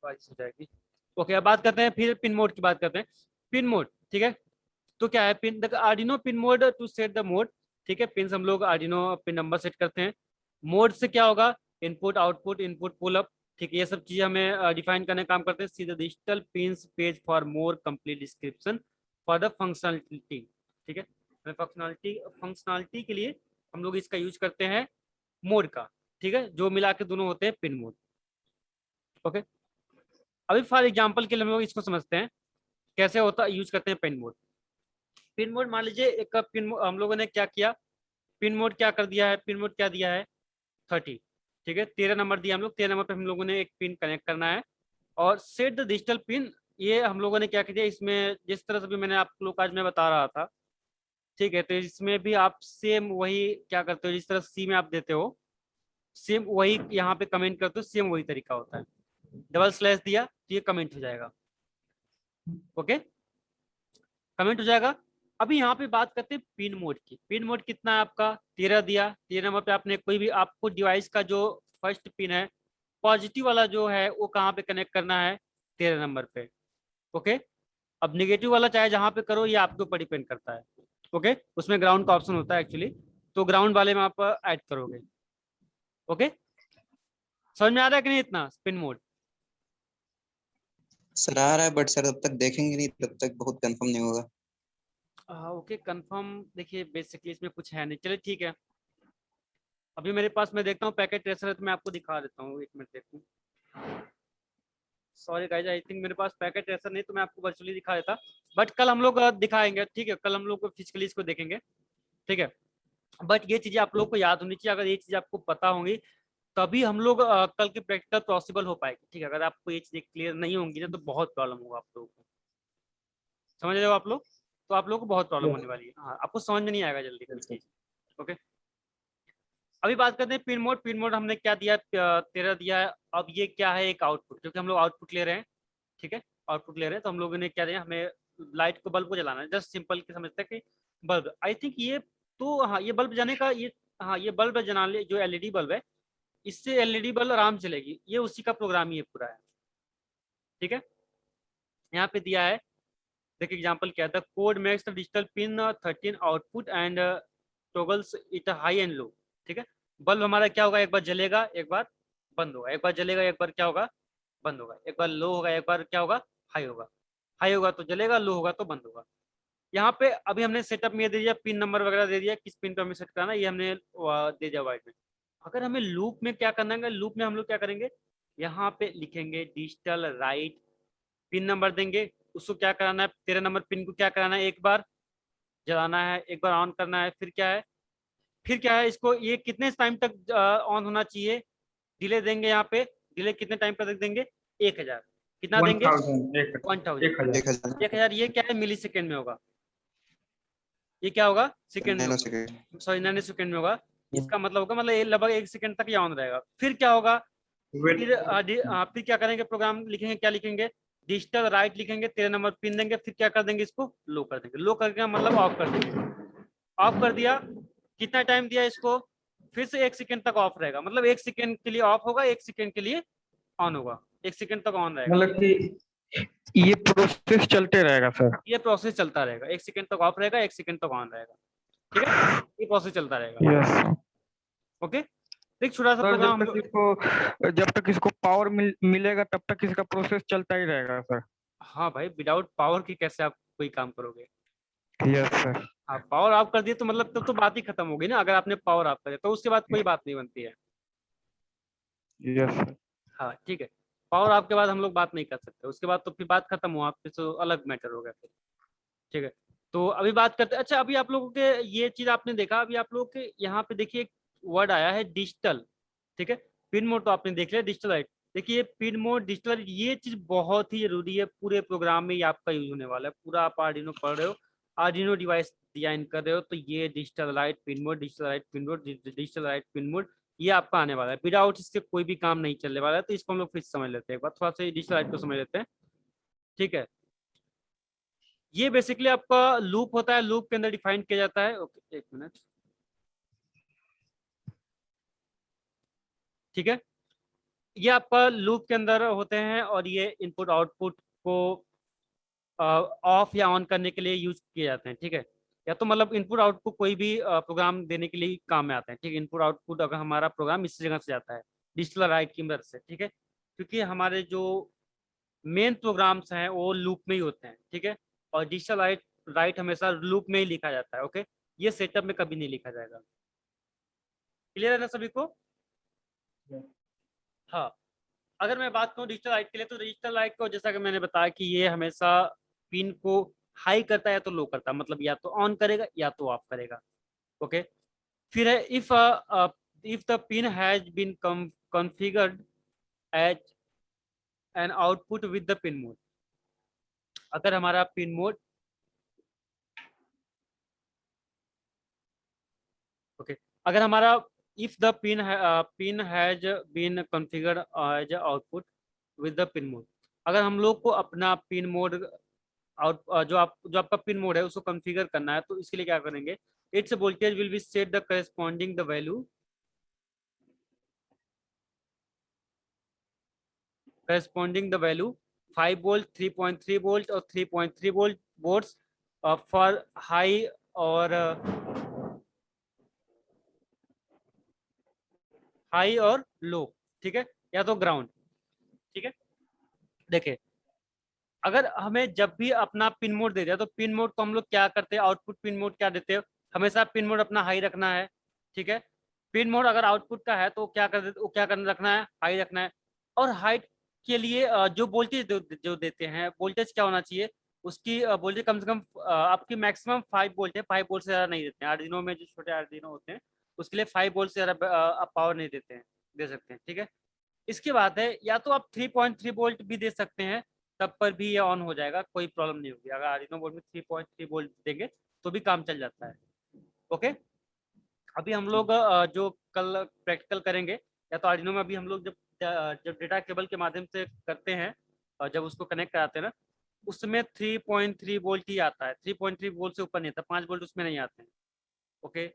हो जाएगी। ओके, अब बात करते हैं, फिर पिन मोड की बात करते हैं। पिन मोड, ठीक है। तो क्या है pin, Arduino pin mode to set the mode, ठीक है। पिन हम लोग आर्डिनो पिन नंबर सेट करते हैं। मोड से क्या होगा, input output input pull up, ठीक है। ये सब चीजें हमें डिफाइन करने का काम करते हैं। See the digital pins page for more complete description for the functionality, ठीक है। फंक्शनलिटी के लिए हम लोग इसका यूज करते हैं मोड का, ठीक है, जो मिला के दोनों होते हैं पिन मोड। ओके, अभी फॉर एग्जाम्पल के लिए हम लोग इसको समझते हैं कैसे होता यूज करते हैं पिन मोड। पिन मोड मान लीजिए एक पिन हम लोगों ने क्या किया, पिन मोड क्या कर दिया है, पिन मोड क्या दिया है 30, ठीक है। 13 नंबर दिया हम लोग, 13 नंबर पे हम लोगों ने एक पिन कनेक्ट करना है। और सेट द डिजिटल पिन, ये हम लोगों ने क्या किया, इसमें जिस तरह से भी मैंने आप लोग आज मैं बता रहा था ठीक है, तो इसमें भी आप सेम वही क्या करते हो, जिस तरह सी में आप देते हो सेम वही यहाँ पे कमेंट करते हो, सेम वही तरीका होता है। डबल स्लैश दिया तो ये कमेंट हो जाएगा। ओके, कमेंट हो जाएगा। अभी यहाँ पे बात करते हैं पिन मोड की। पिन मोड कितना है आपका, 13 दिया। 13 नंबर पे आपने कोई भी आपको डिवाइस का जो फर्स्ट पिन है पॉजिटिव वाला जो है वो कहाँ पे कनेक्ट करना है, 13 नंबर पे। ओके, अब निगेटिव वाला चाहे जहाँ पे करो ये आपके ऊपर डिपेंड करता है। ओके, उसमें ग्राउंड का ऑप्शन होता है एक्चुअली, तो ग्राउंड वाले में आप ऐड करोगे। ओके, समझ में आ रहा है कि नहीं इतना पिन मोड? सर आ रहा है, बट सर तब तक देखेंगे नहीं, तब तक बहुत कंफर्म नहीं होगा। ओके, कंफर्म देखिए बेसिकली इसमें कुछ है नहीं। चलिए ठीक है, अभी मेरे पास मैं देखता हूँ पैकेट ट्रेसर है तो मैं आपको दिखा देता हूँ, एक मिनट देखूँ। सॉरी गाइज, आई थिंक मेरे पास पैकेट ट्रेसर नहीं तो मैं आपको वर्चुअली दिखा देता, बट कल हम लोग दिखाएंगे। ठीक है, कल हम लोग फिजिकली इसको देखेंगे। ठीक है, बट ये चीजें आप लोग को याद होनी चाहिए। अगर ये चीजें आपको पता होंगी तभी हम लोग कल की प्रैक्टिकल पॉसिबल हो पाएगी। ठीक है, अगर आपको ये चीजें क्लियर नहीं होंगी ना तो बहुत प्रॉब्लम होगा आप लोगों को। समझ रहे हो आप लोग? तो आप लोगों को बहुत प्रॉब्लम होने वाली है। हाँ, आपको समझ में नहीं आएगा जल्दी कोई चीज। ओके, अभी बात करते हैं पिन मोड। पिन मोड हमने क्या दिया, 13 दिया है। अब ये क्या है, एक आउटपुट, क्योंकि हम लोग आउटपुट ले रहे हैं। ठीक है, आउटपुट ले रहे हैं तो हम लोगों ने क्या दिया, हमें लाइट को, बल्ब को जलाना है। जस्ट सिंपल की समझते हैं कि बल्ब, आई थिंक ये तो हाँ ये बल्ब जाने का ये, हाँ ये बल्ब जलाने जो एलईडी बल्ब है, इससे एलईडी बल्ब आराम से चलेगी, ये उसी का प्रोग्राम ही है पूरा है। ठीक है, यहाँ पे दिया है, देखिए एग्जांपल क्या था, code makes the digital pin 13 output and toggles it high and low. ठीक है, बल्ब हमारा क्या होगा, एक बार जलेगा एक बार बंद होगा, एक बार जलेगा एक बार क्या होगा बंद होगा, एक बार लो होगा एक बार क्या होगा हाई होगा। हाई होगा तो जलेगा, लो होगा तो बंद होगा। यहाँ पे अभी हमने सेटअप में दे दिया, पिन नंबर वगैरह दे दिया, किस पिन पे हमें सेट करना है ये हमने दे दिया वाइट में। अगर हमें लूप में क्या करना है, लूप में हम लोग क्या करेंगे, यहाँ पे लिखेंगे डिजिटल राइट, पिन नंबर देंगे, उसको क्या कराना है, 13 नंबर पिन को क्या कराना है, एक बार जलाना है, एक बार ऑन करना है, फिर क्या है, फिर क्या है, इसको ये कितने टाइम तक ऑन होना चाहिए, डिले देंगे यहाँ पे। डिले कितने टाइम तक देंगे, 1000। कितना देंगे, 1000 1000। 1000 1000 1000 ये क्या है, मिली सेकेंड में होगा। ये क्या होगा, सेकेंड में नैनो होगा, सेकेंड। सॉरी नैनो सेकेंड में होगा। इसका मतलब होगा, मतलब ये लगभग 1 सेकेंड तक ये ऑन रहेगा। फिर क्या होगा, वेट। फिर क्या करेंगे, प्रोग्राम लिखेंगे, क्या लिखेंगे, डिजिटल राइट लिखेंगे, 13 नंबर पिन देंगे, फिर क्या कर देंगे, इसको लो कर देंगे। लो करके मतलब ऑफ कर देंगे। ऑफ कर दिया, कितना टाइम दिया इसको, फिर से 1 सेकेंड तक ऑफ रहेगा, मतलब 1 सेकेंड के लिए ऑफ होगा, 1 सेकेंड के लिए ऑन होगा, 1 सेकेंड तक ऑन रहेगा। मतलब कि ये प्रोसेस चलते रहेगा सर? ये प्रोसेस चलता रहेगा, 1 सेकेंड तक ऑफ रहेगा, 1 सेकेंड तक ऑन रहेगा। ठीक है, ये प्रोसेस चलता रहेगा। यस ओके, एक छोटा सा सर। प्रोग्राम हम लोग, जब तक इसको पावर मिलेगा तब तक इसका प्रोसेस चलता ही रहेगा सर? हाँ भाई, विदाउट पावर की कैसे आप कोई काम करोगे। Yes sir. आप पावर ऑफ कर दिए तो मतलब तब तो बात ही खत्म होगी ना। अगर आपने पावर ऑफ कर दिया तो उसके बाद कोई बात नहीं बनती है। Yes sir. हाँ ठीक है, पावर ऑफ के बाद हम लोग बात नहीं कर सकते, उसके बाद तो फिर बात खत्म हुआ, फिर तो अलग मैटर हो गया फिर। ठीक है, तो अभी बात करते हैं। अच्छा, अभी आप लोगों के ये चीज आपने देखा, अभी आप लोगों के यहाँ पे देखिए एक वर्ड आया है डिजिटल। ठीक है, पिन मोड तो आपने देख लिया, डिजिटल लाइट। देखिए पिन मोड डिजिटल लाइट ये चीज बहुत ही जरूरी है, पूरे प्रोग्राम में ये आपका यूज होने वाला है। पूरा आप आर्डिनो पढ़ रहे हो, आर्डिनो डिवाइस डिजाइन कर रहे हो, तो ये digital light pin mode, digital light pin mode, digital light pin mode ये आपका आने वाला है। विदाउट इसके कोई भी काम नहीं चलने वाला है। तो इसको हम लोग फिर समझ लेते हैं एक बार, थोड़ा सा डिजिटल लाइट को समझ लेते हैं। ठीक है, ये बेसिकली आपका लूप होता है, लूप के अंदर डिफाइन किया जाता है। ओके, एक मिनट। ठीक है, ये आपका लूप के अंदर होते हैं और ये इनपुट आउटपुट को ऑफ या ऑन करने के लिए यूज किए जाते हैं। ठीक है, या तो मतलब इनपुट आउटपुट कोई भी प्रोग्राम देने के लिए काम में आते हैं। ठीक है, इनपुट आउटपुट अगर हमारा प्रोग्राम इस जगह से जाता है डिजिटल राइट की मदद से। ठीक है, क्योंकि हमारे जो मेन प्रोग्राम्स हैं वो लूप में ही होते हैं। ठीक है, और डिजिटल राइट राइट हमेशा लूप में ही लिखा जाता है। ओके, ये सेटअप में कभी नहीं लिखा जाएगा। क्लियर है ना सभी को? हाँ, अगर मैं बात करूँ डिजिटल लाइट के लिए, तो डिजिटल लाइट को जैसा कि मैंने बताया कि ये हमेशा पिन को हाई करता है या तो लो करता है, मतलब या तो ऑन करेगा या तो ऑफ करेगा। ओके, फिर है if the pin has been configured as an output with the pin mode. अगर हमारा पिन मोड ओके, अगर हमारा if the pin has been configured as output with the pin mode, अगर हम लोग को अपना पिन मोड जो आपका पिन मोड है उसको कॉन्फ़िगर करना है, तो इसके लिए क्या करेंगे, it's voltage will be set the corresponding the value corresponding the value 5 volt, 3.3 volt और 3.3 volt volts for high और हाई और लो, ठीक है, या तो ग्राउंड, ठीक है। देखिए, अगर हमें जब भी अपना पिन मोड दे दिया तो पिन मोड को हम लोग क्या करते हैं, आउटपुट पिन मोड क्या देते हैं, हमेशा पिन मोड अपना हाई रखना है, ठीक है। पिन मोड अगर आउटपुट का है तो क्या कर देते, वो क्या करना रखना है, हाई रखना है। और हाई के लिए जो वोल्टेज जो देते हैं, वोल्टेज क्या होना चाहिए, उसकी वोल्टेज कम से कम आपकी मैक्सिमम 5 वोल्ट है, 5 वोल्ट से ज़्यादा नहीं देते हैं। आर्डिनो में जो छोटे आर्डिनो होते हैं उसके लिए 5 वोल्ट से ज़्यादा आप पावर नहीं देते हैं, दे सकते हैं, ठीक है। इसके बाद है, या तो आप 3.3 वोल्ट भी दे सकते हैं, तब पर भी ये ऑन हो जाएगा, कोई प्रॉब्लम नहीं होगी। अगर आर्डिनो बोर्ड में 3.3 वोल्ट देंगे तो भी काम चल जाता है। ओके, अभी हम लोग जो कल प्रैक्टिकल करेंगे, या तो आर्डिनो में अभी हम लोग जब डेटा केबल के माध्यम से करते हैं, जब उसको कनेक्ट कराते हैं ना, उसमें 3.3 वोल्ट ही आता है, 3.3 वोल्ट से ऊपर नहीं आता, 5 वोल्ट उसमें नहीं आते हैं। ओके,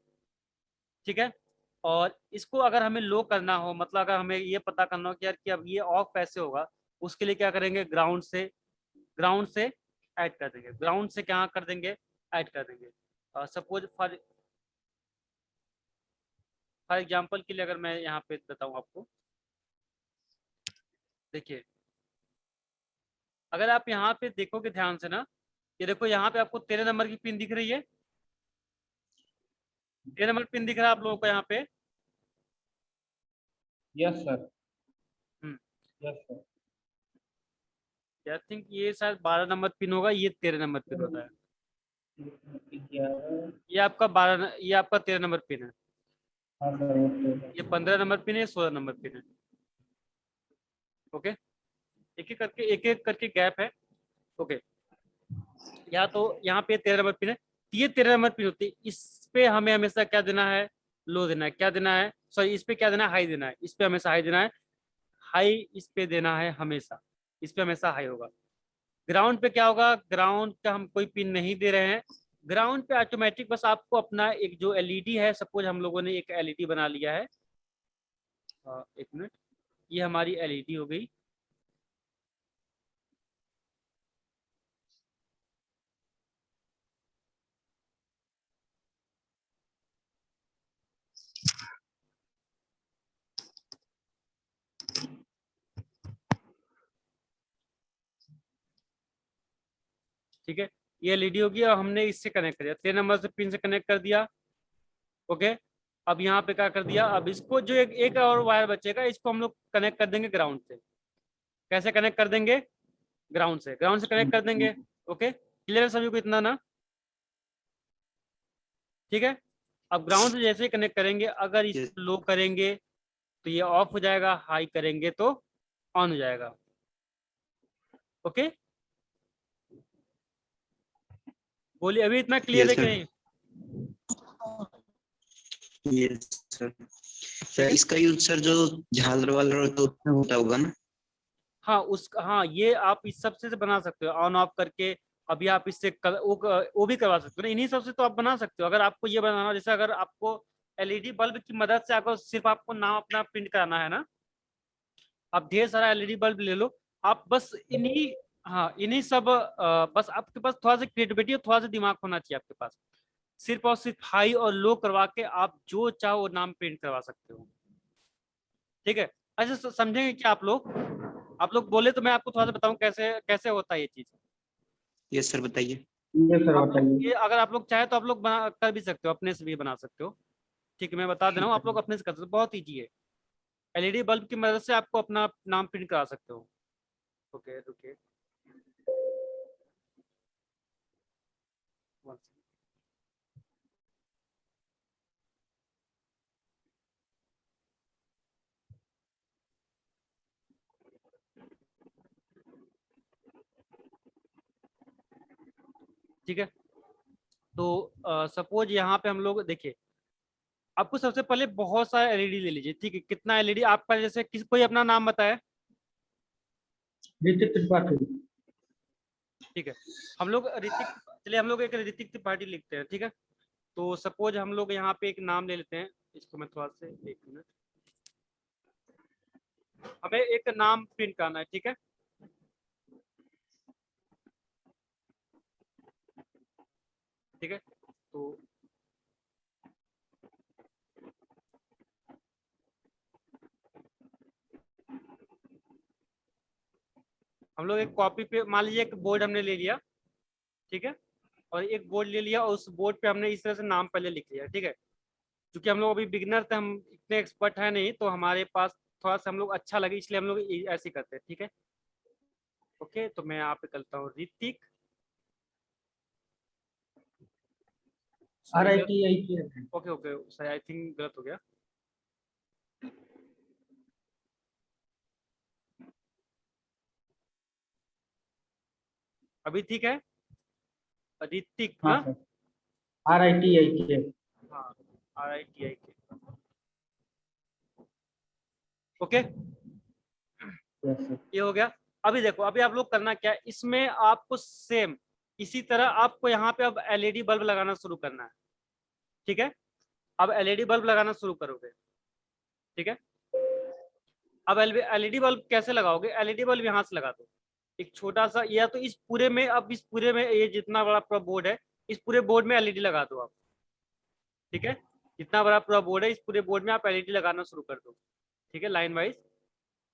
ठीक है। और इसको अगर हमें लो करना हो, मतलब अगर हमें ये पता करना हो कि यार कि अब ये ऑफ कैसे होगा, उसके लिए क्या करेंगे, ग्राउंड से ऐड कर देंगे, ग्राउंड से क्या कर देंगे, ऐड कर देंगे। सपोज फॉर एग्जांपल के लिए अगर मैं यहाँ पे बताऊँ आपको, देखिए, अगर आप यहाँ पे देखोगे ध्यान से ना, ये देखो यहाँ पे आपको 13 नंबर की पिन दिख रही है, 13 नंबर पिन दिख रहा है आप लोगों को यहाँ पे। Yes sir, hmm, yes sir. I think ये शायद 12 नंबर पिन होगा, ये 13 नंबर पिन होता है। 11। ये आपका 13 नंबर पिन है, हाँ सर, ओके। ये 15 नंबर पिन है, 16 नंबर पिन है। ओके, एक एक करके गैप है। ओके, या तो यहाँ पे 13 नंबर पिन है, तो ये 13 नंबर पिन होती है, इस पे हमें हमेशा क्या देना है, लो देना है, क्या देना है, सॉरी, इस पे क्या देना है, हाई देना है, इस पे हमेशा हाई देना है, हाई इस पे देना है हमेशा, इस पे हमेशा हाई होगा। ग्राउंड पे क्या होगा, ग्राउंड का हम कोई पिन नहीं दे रहे हैं, ग्राउंड पे ऑटोमेटिक बस आपको अपना एक जो एलईडी है, सपोज हम लोगों ने एक एलईडी बना लिया है, एक मिनट, ये हमारी एलईडी हो गई। ठीक है, ये एलईडी होगी और हमने इससे कनेक्ट कर दिया, 13 नंबर से पिन से कनेक्ट कर दिया। ओके, अब यहाँ पे क्या कर दिया, अब इसको जो एक और वायर बचेगा, इसको हम लोग कनेक्ट कर देंगे ग्राउंड से। कैसे कनेक्ट कर देंगे, ग्राउंड से कनेक्ट कर देंगे। ओके, क्लियर है सभी को इतना ना, ठीक है। अब ग्राउंड से जैसे ही कनेक्ट करेंगे, अगर Yes. इसको लो करेंगे तो ये ऑफ हो जाएगा, हाई करेंगे तो ऑन हो जाएगा। ओके, बोलिए, अभी इतना क्लियर है Yes, कि sir. नहीं? Yes, sir. ठीक सर है, इसका यूज सर जो झालर वालर होता है उसमें होता होगा ना। हाँ, ये आप इस सबसे से बना सकते हो, ऑन ऑफ करके। अभी आप इससे वो भी करवा सकते हो ना, इन्हीं सबसे तो आप बना सकते हो। अगर आपको ये बनाना, जैसे अगर आपको एलईडी बल्ब की मदद से आपको सिर्फ आपको नाम अपना प्रिंट कराना है ना, आप ढेर सारा एलईडी बल्ब ले लो, आप बस इन्हीं, हाँ, इन्हीं सब बस आपके पास थोड़ा सा क्रिएटिविटी और थोड़ा सा दिमाग होना चाहिए आपके पास। सिर्फ और सिर्फ हाई और लो करवा के आप जो चाहो वो नाम प्रिंट करवा सकते हो, ठीक है। अच्छा, समझेंगे क्या आप लोग? आप लोग बोले तो मैं आपको थोड़ा सा बताऊं कैसे कैसे होता है ये चीज। यस सर बताइए। यस सर, आप लोग बताइए। ये, अगर आप लोग चाहे तो आप लोग बना कर भी सकते हो, अपने से भी बना सकते हो, ठीक है। मैं बता दे रहा हूँ, आप लोग अपने से कर सकते हो, बहुत ईजी है। एलईडी बल्ब की मदद से आपको अपना नाम प्रिंट करा सकते हो। ओके, रुकिए, one second। ठीक है, तो सपोज यहाँ पे हम लोग देखिए, आपको सबसे पहले बहुत सारा एलईडी ले लीजिए, ठीक है। कितना एलईडी आपका, जैसे किस, कोई अपना नाम बताए। ऋतिक त्रिपाठी। ठीक है, हम लोग ऋतिक, चलिए हम लोग एक ऋतिक त्रिपाठी लिखते हैं, ठीक है। तो सपोज हम लोग यहाँ पे एक नाम ले लेते हैं, इसको मैं थोड़ा सा, एक मिनट, हमें एक नाम प्रिंट करना है, ठीक है। ठीक है, तो हम लोग एक कॉपी पे, मान लीजिए एक बोर्ड हमने ले लिया, ठीक है, और एक बोर्ड ले लिया और उस बोर्ड पे हमने इस तरह से नाम पहले लिख लिया, ठीक है। क्योंकि हम लोग अभी बिगिनर थे, हम इतने एक्सपर्ट है नहीं, तो हमारे पास थोड़ा सा हम लोग अच्छा लगे, इसलिए हम लोग ऐसे करते हैं, ठीक है। ओके, तो मैं यहाँ पे करता हूँ Hrithik, RITIK। Okay okay sir, I think गलत हो गया। अभी ठीक है, ऋतिक हाँ ना। Sir, RITIK। हाँ, RITIK, ओके, यस सर। ये हो गया। अभी देखो, अभी आप लोग करना क्या है, इसमें आपको सेम इसी तरह आपको यहाँ पे अब एलईडी बल्ब लगाना शुरू करना है, ठीक है। अब एलईडी बल्ब लगाना शुरू करोगे, ठीक है। अब एलईडी बल्ब कैसे लगाओगे, एलईडी बल्ब यहाँ से लगा दो, एक छोटा सा, या तो इस पूरे में, अब इस पूरे में ये जितना बड़ा पूरा बोर्ड है, इस पूरे बोर्ड में एलईडी लगा दो आप, ठीक है। जितना बड़ा पूरा बोर्ड है, इस पूरे बोर्ड में आप एलईडी लगाना शुरू कर दो, ठीक है, लाइन वाइज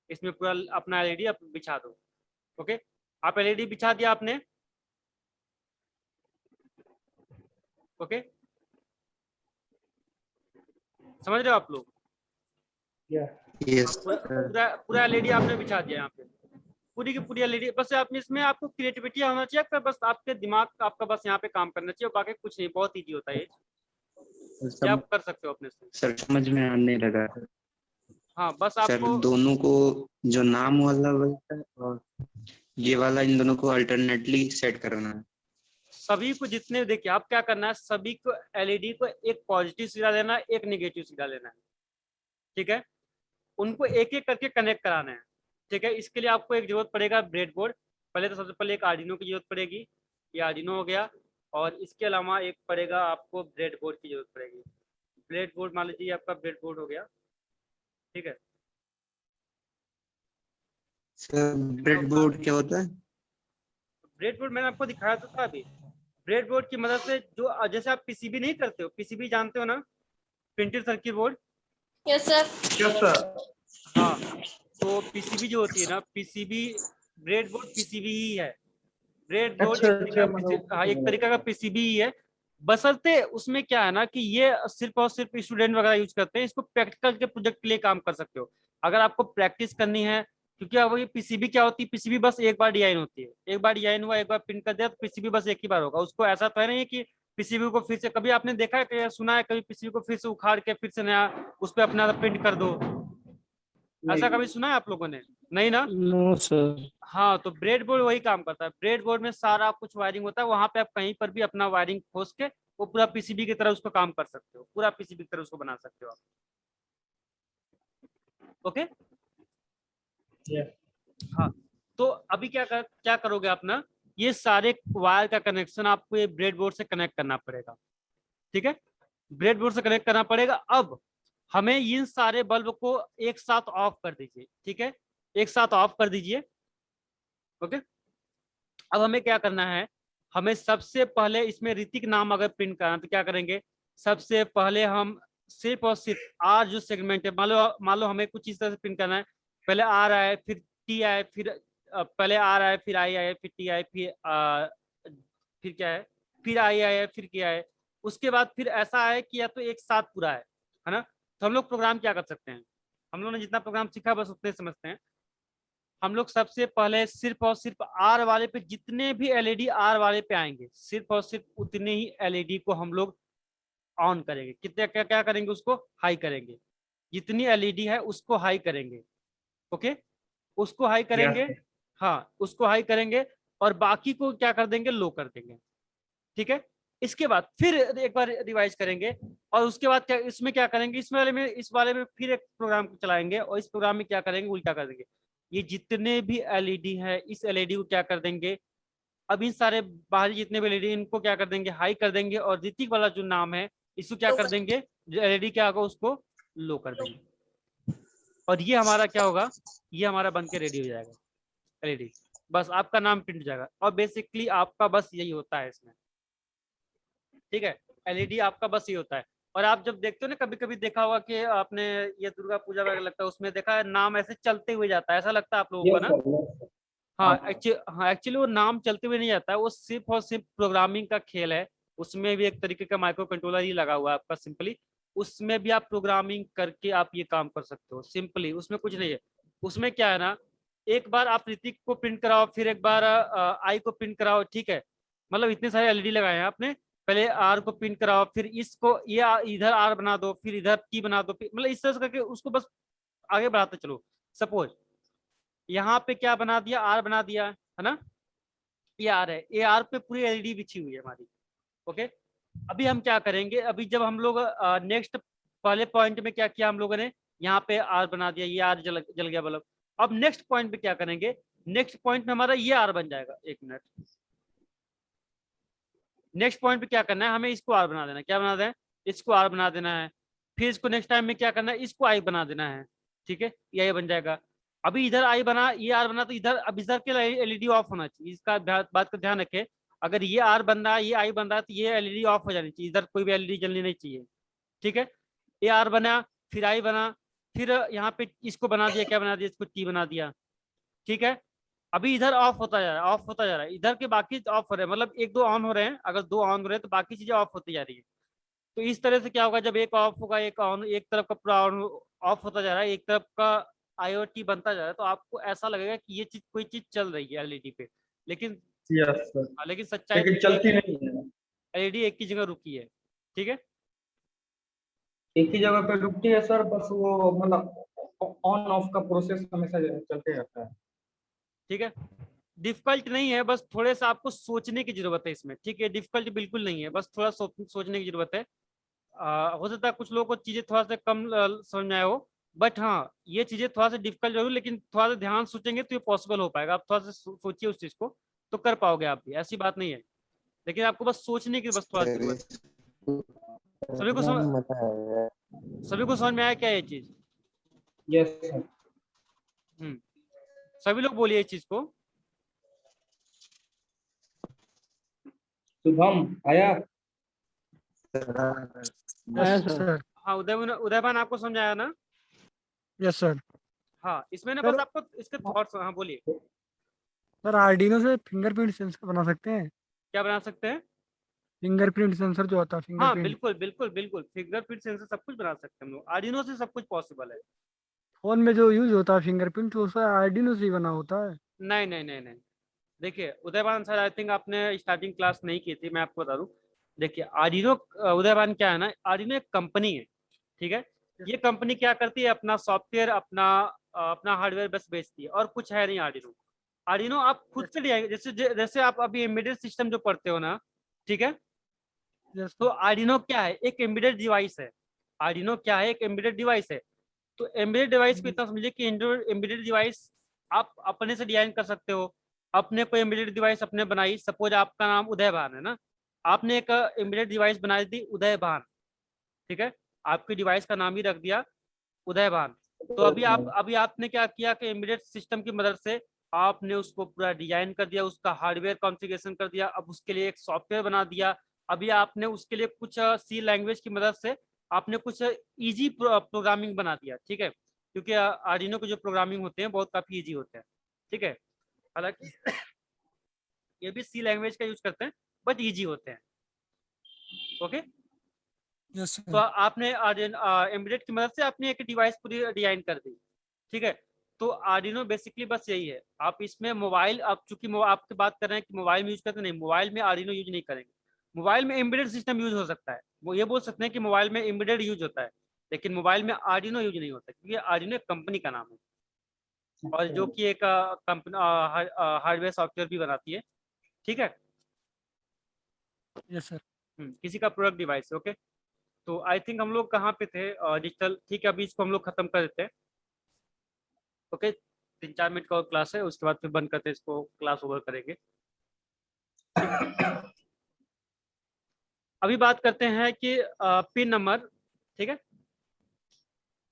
इसमें पूरा अपना एलईडी आप बिछा दो। ओके, आप एलईडी बिछा दिया आपने, ओके, समझ रहे हो आप लोग। यस पूरा पूरा एलईडी आपने बिछा दिया यहाँ पे, पूरी की पूरी एलईडी। बस आप इसमें आपको क्रिएटिविटी होना चाहिए आपका, बस आपके दिमाग आपका बस यहाँ पे काम करना चाहिए, बाकी कुछ नहीं, बहुत इजी होता है ये, आप कर सकते हो अपने से। सर समझ में आने लगा हाँ, बस सर। आपको दोनों को जो नाम वाला बनता है और ये वाला, इन दोनों को अल्टरनेटली सेट करना है। सभी को, जितने, देखिए आप क्या करना है, सभी को एलईडी को एक पॉजिटिव सिरा लेना है, एक निगेटिव सिरा लेना है, ठीक है। उनको एक एक करके कनेक्ट कराना है, ठीक है। इसके लिए आपको एक जरूरत पड़ेगा ब्रेड बोर्ड, पहले तो सबसे पहले एक आर्डिनो की जरूरत पड़ेगी, ये आर्डिनो हो गया, और इसके अलावा एक पड़ेगा आपको ब्रेड बोर्ड की जरूरत पड़ेगी। ब्रेड बोर्ड मान लीजिए आपका ब्रेड बोर्ड हो गया, ठीक है। सर ब्रेड बोर्ड क्या होता है? ब्रेड बोर्ड मैंने आपको दिखाया तो था अभी। ब्रेड बोर्ड की मदद से, जो जैसे आप पीसीबी नहीं करते हो, पीसीबी जानते हो ना, printed circuit board. Yes sir. Yes sir. हाँ, तो पीसीबी जो होती है ना, पीसीबी, ब्रेड बोर्ड पीसीबी ही है। ब्रेड बोर्ड अच्छा अच्छा, हाँ, एक तरीका का पीसीबी ही है। बशर्ते उसमें क्या है ना, कि ये सिर्फ और सिर्फ स्टूडेंट वगैरह यूज करते हैं, इसको प्रैक्टिकल के प्रोजेक्ट के लिए काम कर सकते हो, अगर आपको प्रैक्टिस करनी है। क्योंकि अब ये पीसीबी क्या होती है, पीसीबी बस एक बार डिजाइन होती है, एक बार डिजाइन हुआ, एक बार प्रिंट कर दिया, तो पीसीबी बस एक ही बार होगा। उसको ऐसा तो है नहीं कि पीसीबी को फिर से, कभी आपने देखा है कि सुना है कभी पीसीबी को फिर से उखाड़ के फिर से नया उस पर अपना प्रिंट कर दो, ऐसा कभी सुना है आप लोगों ने? नहीं ना। No sir. हाँ, तो ब्रेड बोर्ड वही काम करता है। ब्रेड बोर्ड में सारा कुछ वायरिंग होता है, वहां पे आप कहीं पर भी अपना वायरिंग खोस के वो पूरा पीसीबी की तरह उसको काम कर सकते हो, पूरा पीसीबी की तरह उसको बना सकते हो आप। ओके, हाँ। तो अभी क्या करोगे आप ना, ये सारे वायर का कनेक्शन आपको ये ब्रेड बोर्ड से कनेक्ट करना पड़ेगा, ठीक है। ब्रेड बोर्ड से कनेक्ट करना पड़ेगा। अब हमें इन सारे बल्ब को एक साथ ऑफ कर दीजिए, ठीक है, एक साथ ऑफ कर दीजिए। ओके, अब हमें क्या करना है, हमें सबसे पहले इसमें ऋतिक नाम अगर प्रिंट करना तो क्या करेंगे, सबसे पहले हम सिर्फ और सिर्फ आर जो सेगमेंट है, मान लो हमें कुछ इस तरह से प्रिंट करना है, पहले आर आए, फिर टी आए, फिर पहले आर आए, फिर आई आए, फिर टी आए, फिर क्या है, फिर आई आए, फिर क्या है, उसके बाद फिर ऐसा है कि या तो एक साथ पूरा है ना। तो हम लोग प्रोग्राम क्या कर सकते हैं, हम लोग ने जितना प्रोग्राम सीखा बस उतने समझते हैं। हम लोग सबसे पहले सिर्फ और सिर्फ आर वाले पे, जितने भी एलईडी आर वाले पे आएंगे, सिर्फ और सिर्फ उतने ही एलईडी को हम लोग ऑन करेंगे। कितने, क्या क्या करेंगे, उसको हाई करेंगे, जितनी एलईडी है उसको हाई करेंगे। ओके, उसको हाई करेंगे, हाँ उसको हाई करेंगे, और बाकी को क्या कर देंगे, लो कर देंगे, ठीक है। इसके बाद फिर एक बार रिवाइज करेंगे, और उसके बाद क्या इसमें क्या करेंगे, इस वाले में फिर एक प्रोग्राम चलाएंगे, और इस प्रोग्राम में क्या करेंगे, उल्टा कर देंगे। ये जितने भी एलईडी है, इस एलईडी को क्या कर देंगे, अब इन सारे बाहरी जितने भी एलईडी इनको क्या कर देंगे, हाई कर देंगे, और ऋतिक वाला जो नाम है इसको क्या कर देंगे, जो एलईडी क्या होगा उसको लो कर देंगे, और ये हमारा क्या होगा, ये हमारा बन के रेडी हो जाएगा एलईडी। बस आपका नाम प्रिंट हो जाएगा, और बेसिकली आपका बस यही होता है इसमें, ठीक है। एलईडी आपका बस ये होता है। और आप जब देखते हो ना, कभी कभी देखा होगा कि आपने ये दुर्गा पूजा वगैरह लगता है, उसमें देखा है नाम ऐसे चलते हुए जाता है, ऐसा लगता है आप लोगों को यस ना। Sir, yes sir. हाँ एक्चुअली वो नाम चलते हुए नहीं जाता है, वो सिर्फ और सिर्फ प्रोग्रामिंग का खेल है। उसमें भी एक तरीके का माइक्रो कंट्रोलर ही लगा हुआ है आपका सिंपली, उसमें भी आप प्रोग्रामिंग करके आप ये काम कर सकते हो सिंपली, उसमें कुछ नहीं है। उसमें क्या है ना, एक बार आप ऋतिक को प्रिंट कराओ, फिर एक बार आई को प्रिंट कराओ, ठीक है। मतलब इतने सारे एलईडी लगाए हैं आपने, पहले आर को प्रिंट कराओ, फिर इसको ये इधर आर बना दो, फिर इधर टी बना दो, मतलब इस तरह से करके उसको बस आगे बढ़ाते चलो। सपोज यहाँ पे क्या बना दिया, आर बना दिया है ना, ये आर है, ये आर पे पूरी एलईडी बिछी हुई है हमारी। ओके, अभी हम क्या करेंगे, अभी जब हम लोग नेक्स्ट पहले पॉइंट में क्या किया हम लोगों ने, यहाँ पे आर बना दिया, ये आर जल गया बल्ब। अब नेक्स्ट पॉइंट पे क्या करेंगे, नेक्स्ट पॉइंट में हमारा ये आर बन जाएगा, एक मिनट। नेक्स्ट पॉइंट पे क्या करना है, हमें इसको आर बना देना है, क्या बना देना है, इसको आर बना देना है। फिर इसको नेक्स्ट टाइम में क्या करना है, इसको आई बना देना है, ठीक है, ये आई बन जाएगा। अभी इधर आई बना, ये आर बना, तो इधर अब इधर के एलईडी ऑफ होना चाहिए, इसका बात का ध्यान रखें। अगर ये आर बन रहा है, ये आई बन रहा है, तो ये एलईडी ऑफ हो जानी चाहिए, इधर कोई भी एलईडी जलनी नहीं चाहिए, ठीक है। ये आर बना, फिर आई बना, फिर यहाँ पे इसको बना दिया, क्या बना दिया, इसको टी बना दिया, ठीक है। अभी इधर ऑफ होता जा रहा है, ऑफ होता जा रहा है, इधर के बाकी ऑफ हो रहे हैं, मतलब एक दो ऑन हो रहे हैं, अगर दो ऑन हो रहे हैं तो बाकी चीजें ऑफ होती जा रही है। तो इस तरह से क्या होगा, जब एक ऑफ होगा, एक ऑन, एक तरफ का पूरा ऑन ऑफ होता जा रहा है, एक तरफ का आईओटी बनता जा रहा है, तो आपको ऐसा लगेगा कि ये चीज कोई चीज चल रही है एलईडी पे, लेकिन यस सर, लेकिन सच्चाई लेकिन चलती नहीं है। एलईडी एक ही जगह रुकी है, ठीक है। एक ही जगह पे रुकती है सर, बस वो मतलब ऑन ऑफ का प्रोसेस हमेशा चलते रहता है। ठीक है, डिफिकल्ट नहीं है, बस थोड़े सा आपको सोचने की जरूरत है इसमें, ठीक है। डिफिकल्ट बिल्कुल नहीं है, बस थोड़ा सोचने की जरूरत है। हो सकता है कुछ लोगों को चीजें थोड़ा सा कम समझ में आए हो, बट हाँ ये चीजें थोड़ा सा डिफिकल्ट जरूर, लेकिन थोड़ा सा ध्यान सोचेंगे तो ये पॉसिबल हो पाएगा। आप थोड़ा सा सोचिए उस चीज को, तो कर पाओगे आप भी, ऐसी बात नहीं है, लेकिन आपको बस सोचने की बस थोड़ा सी जरूरत है। सभी को समझ में आया क्या ये चीज? Yes sir. सभी लोग बोलिए इस चीज को। शुभम आया? Yes sir. हाँ उदयभान आपको समझ आया ना? Yes sir. हाँ इसमें ना सर- बस आपको इसके थॉट्स, हाँ बोलिए। सर आर्डिनो से फिंगरप्रिंट सेंसर बना सकते हैं? क्या बना सकते हैं? फिंगरप्रिंट सेंसर जो होता है, हाँ फिंगरप्रिंट। बिल्कुल बिल्कुल बिल्कुल, फिंगरप्रिंट सेंसर सब कुछ बना सकते हैं हम लोग, आर्डिनो से सब कुछ पॉसिबल है। फोन में जो यूज होता है फिंगरप्रिंट, तो उसका आर्डिनो से ही बना होता है। नहीं नहीं नहीं नहीं, देखिए उदयभान सर, आई थिंक आपने स्टार्टिंग क्लास नहीं की थी, मैं आपको बता दूं। देखिए आर्डिनो, उदयभान क्या है ना, आर्डिनो एक कंपनी है, ठीक है। ये कंपनी क्या करती है, अपना सॉफ्टवेयर, अपना अपना हार्डवेयर बस बेचती है, और कुछ है नहीं आर्डिनो। आर्डिनो आप खुद से डिजाइन, जैसे जैसे आप अभी एम्बेडेड सिस्टम जो पढ़ते हो ना, ठीक है, यस तो आर्डिनो क्या है, एक एम्बेडेड डिवाइस है। आर्डिनो क्या है, एक एम्बेडेड डिवाइस है। तो एम्बेडेड डिवाइस को इतना समझिए कि एम्बेडेड डिवाइस आप अपने से डिजाइन कर सकते हो। अपने कोई एम्बेडेड डिवाइस अपने बनाई, सपोज आपका नाम उदयभान है ना, आपने एक एम्बेडेड डिवाइस बना दी उदयभान, ठीक है, आपकी डिवाइस का नाम ही रख दिया उदयभान। तो अभी आपने क्या किया कि एम्बेडेड सिस्टम की मदद से आपने उसको पूरा डिजाइन कर दिया, उसका हार्डवेयर कॉन्फ़िगरेशन कर दिया, अब उसके लिए एक सॉफ्टवेयर बना दिया। अभी आपने उसके लिए कुछ सी लैंग्वेज की मदद से आपने कुछ इजी प्रोग्रामिंग बना दिया, ठीक है, क्योंकि आर्डिनो के जो प्रोग्रामिंग होते हैं बहुत काफी इजी होते हैं, ठीक है। हालांकि ये भी सी लैंग्वेज का यूज करते हैं, बट इजी होते हैं। ओके, यस तो सर। आपने एम्बेडेड की मदद से आपने एक डिवाइस पूरी डिजाइन कर दी, ठीक है। तो आर्डिनो बेसिकली बस यही है। आप इसमें मोबाइल, आप चूंकि आपकी बात कर रहे हैं कि मोबाइल में यूज करते नहीं, मोबाइल में आर्डिनो यूज नहीं करेंगे। मोबाइल में एम्बेडेड सिस्टम यूज हो सकता है, वो ये बोल सकते हैं कि मोबाइल में एम्बेडेड यूज होता है, लेकिन मोबाइल में आर्डिनो यूज नहीं होता, क्योंकि आर्डिनो एक कंपनी का नाम है, और जो कि एक कंपनी हार्डवेयर सॉफ्टवेयर भी बनाती है, ठीक है। Yes sir. किसी का प्रोडक्ट डिवाइस है। ओके, तो आई थिंक हम लोग कहाँ पे थे, डिजिटल। ठीक है, अभी इसको हम लोग खत्म कर देते हैं। ओके, 3-4 मिनट का और क्लास है, उसके बाद फिर बंद करते हैं इसको, क्लास ओवर करेंगे। अभी बात करते हैं कि पिन नंबर। ठीक है,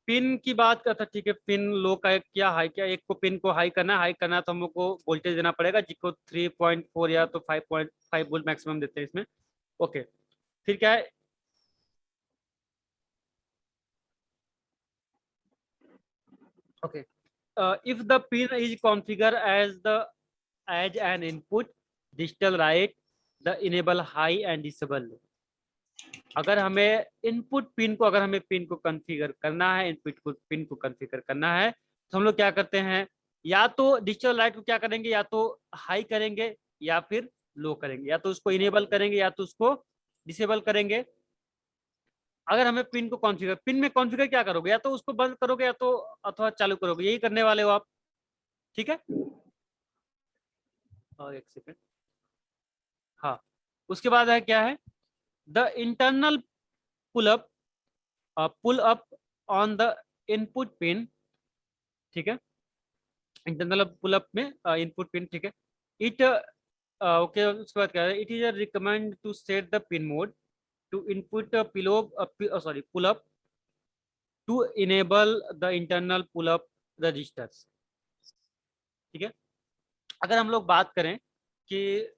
पिन की बात करता, ठीक है, पिन लो का क्या हाई, क्या एक को पिन को हाई करना है, हाई करना है तो हम लोग को वोल्टेज देना पड़ेगा, जिसको 3.4 या तो 5.5 वोल्ट मैक्सिमम देते हैं इसमें। ओके, फिर क्या है, okay, if the pin is configured as an input digital write the enable high and disable। अगर हमें इनपुट पिन को, अगर हमें पिन को कॉन्फ़िगर करना है, इनपुट को पिन को कॉन्फ़िगर करना है, तो हम लोग क्या करते हैं, या तो डिजिटल राइट को क्या करेंगे, या तो हाई करेंगे या फिर लो करेंगे, या तो उसको इनेबल करेंगे या तो उसको डिसेबल करेंगे। अगर हमें पिन को कॉन्फ़िगर, पिन में कॉन्फ़िगर क्या करोगे, या तो उसको बंद करोगे या तो अथवा चालू करोगे, यही करने वाले हो आप। ठीक है, और एक सेकंड, हाँ, उसके बाद है क्या है, the internal pull up on the input pin. ठीक है, इंटरनल पुल अप में इनपुट पिन। ठीक है, इट ओके, उसके बाद क्या है, it is recommend to set the pin mode to input pull up to enable the internal pull up resistors. ठीक है, अगर हम लोग बात करें कि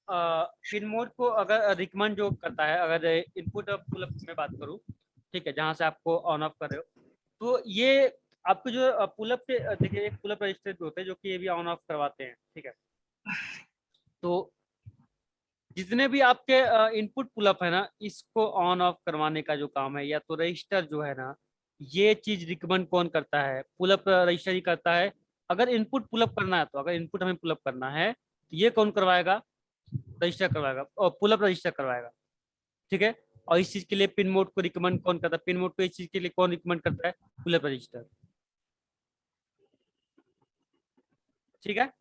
पिन मोड को अगर रिकमेंड जो करता है, अगर इनपुट पुल अप में बात करूं, ठीक है, जहां से आपको ऑन ऑफ कर रहे हो, तो ये आपको जो पुलअप के देखिए, एक पुलअप रजिस्टर भी होते हैं जो कि ये भी ऑन ऑफ करवाते हैं। ठीक है, तो जितने भी आपके इनपुट पुलअप है ना, इसको ऑन ऑफ करवाने का जो काम है, या तो रजिस्टर जो है ना, ये चीज रिकमेंड कौन करता है, पुलअप रजिस्टर ही करता है। अगर इनपुट पुलअप करना है, तो अगर इनपुट हमें पुलअप करना है तो ये कौन करवाएगा, रजिस्टर करवाएगा, और पुलअप रजिस्टर करवाएगा। ठीक है, और इस चीज के लिए पिन मोड को रिकमेंड कौन करता है, पिन मोड को इस चीज के लिए कौन रिकमेंड करता है, पुलअप रजिस्टर। ठीक है,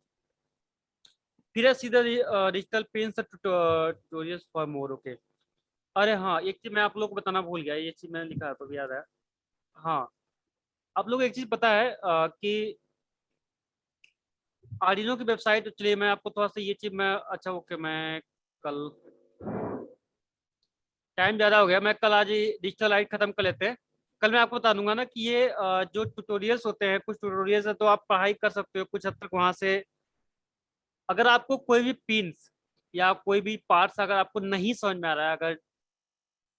फिर है सीधा digital pin tutorials for more. Okay, अरे हाँ, एक चीज मैं आप लोग को बताना भूल गया, ये चीज मैंने लिखा तो भी याद है। हाँ, आप लोग एक चीज पता है कि आर्डिनो की वेबसाइट, चलिए मैं आपको थोड़ा सा ये चीज मैं, अच्छा ओके, मैं कल, टाइम ज्यादा हो गया, मैं कल आज ही डिजिटल लाइट खत्म कर लेते हैं। कल मैं आपको बता दूंगा ना कि ये जो ट्यूटोरियल्स होते हैं, कुछ ट्यूटोरियल्स है तो आप पढ़ाई कर सकते हो कुछ हद तक वहां से। अगर आपको कोई भी पिन्स या कोई भी पार्ट्स अगर आपको नहीं समझ में आ रहा है, अगर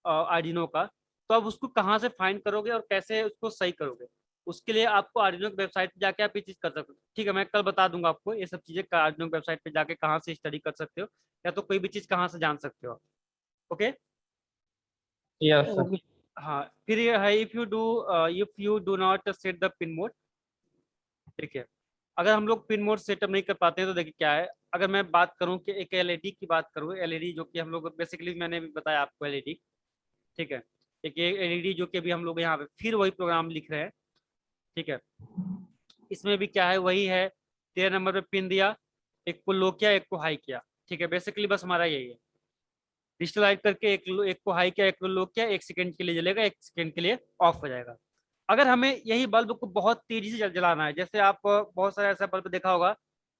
आर्डिनो का, तो आप उसको कहाँ से फाइंड करोगे और कैसे उसको सही करोगे, उसके लिए आपको आर्डिनो की वेबसाइट पे जाके आप ये चीज कर सकते हो। ठीक है, मैं कल बता दूंगा आपको ये सब चीजें, आर्डिनो की वेबसाइट पे जाके कहाँ से स्टडी कर सकते हो, या तो कोई भी चीज कहाँ से जान सकते हो। Okay, yes sir. हाँ, फिर ये है, if you do not set the pin mode. ठीक है, अगर हम लोग पिन मोड सेटअप नहीं कर पाते हैं तो देखिए क्या है, अगर मैं बात करूं कि एक एलईडी की बात करूं, एलईडी जो कि हम लोग बेसिकली, मैंने भी बताया आपको एलईडी। ठीक है, एक एलईडी जो कि अभी हम लोग यहाँ पे फिर वही प्रोग्राम लिख रहे हैं। ठीक है, इसमें भी क्या है, वही है, 13 नंबर पे पिन दिया, एक को लो किया, एक को हाई किया। ठीक है, बेसिकली बस हमारा यही है, डिजिटलाइज करके एक को हाई किया, एक को लो किया, 1 सेकंड के लिए जलेगा, 1 सेकंड के लिए ऑफ हो जाएगा। अगर हमें यही बल्ब को बहुत तेजी से जलाना है, जैसे आप बहुत सारा ऐसा बल्ब देखा होगा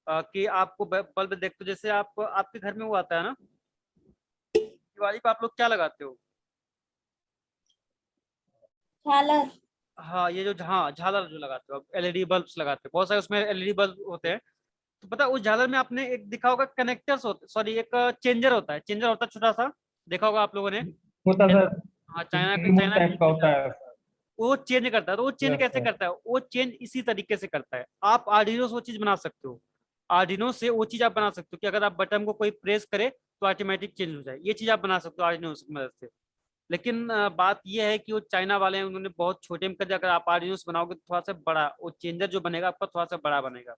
कि आपको बल्ब देखते हो, जैसे आप आपके घर में वो आता है ना, दिवाली पे आप लोग क्या लगाते हो, झालर। हाँ, ये जो, हाँ, झालर जो लगाते हो, एलईडी बल्ब्स लगाते हो, बहुत सारे उसमें एलईडी बल्ब होते हैं। तो पता है, उस झालर में आपने एक देखा होगा, कनेक्टर्स होते, सॉरी, एक चेंजर होता है, चेंजर होता है छोटा सा, देखा होगा आप लोगों ने। होता सर, हाँ, रिमोट चाइना टाइप का होता है सर। वो चेंज करता है, तो वो चेंज यस कैसे सर। करता है, वो चेंज इसी तरीके से करता है। आप आर्डिनो से वो चीज बना सकते हो, आर्डिनो से वो चीज आप बना सकते हो कि अगर आप बटन को कोई प्रेस करे तो ऑटोमेटिक चेंज हो जाए, ये चीज आप बना सकते हो आर्डिनो की मदद से। लेकिन बात ये है कि वो चाइना वाले हैं, उन्होंने बहुत छोटे में कर दिया। अगर आप आर्डिनो से बनाओगे तो थोड़ा सा बड़ा, वो चेंजर जो बनेगा आपका थोड़ा सा बड़ा बनेगा।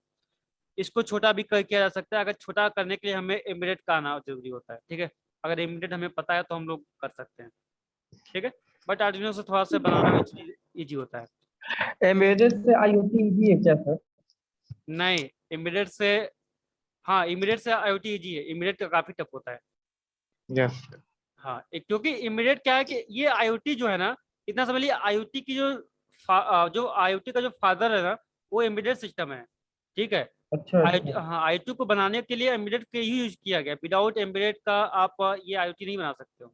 इसको छोटा भी किया जा सकता है, अगर छोटा करने के लिए हमें इमीडिएट का आना जरूरी होता है। ठीक है, अगर इमीडिएट हमें पता है तो हम लोग कर सकते हैं। ठीक है, बट आर्डिनो से थोड़ा सा बनाना भी इजी होता है। एम्बेडेड से आईओटी इजी है क्या सर? नहीं, इमीडिएट से, हाँ, इमीडिएट से आईओटी इजी है, इमीडिएट का काफी टफ होता है। यस। हाँ क्योंकि इमीडिएट क्या है कि ये आईओटी जो है ना, इतना समझ लिया, आईओटी की जो आईओटी का जो फादर है ना, वो एम्बेडेड सिस्टम है। ठीक है, अच्छा आईओटी, अच्छा। हाँ आईओटी को बनाने के लिए एम्बेडेड का ही यूज किया गया, विदाउट एम्बेडेड का आप ये आईओटी नहीं बना सकते हो।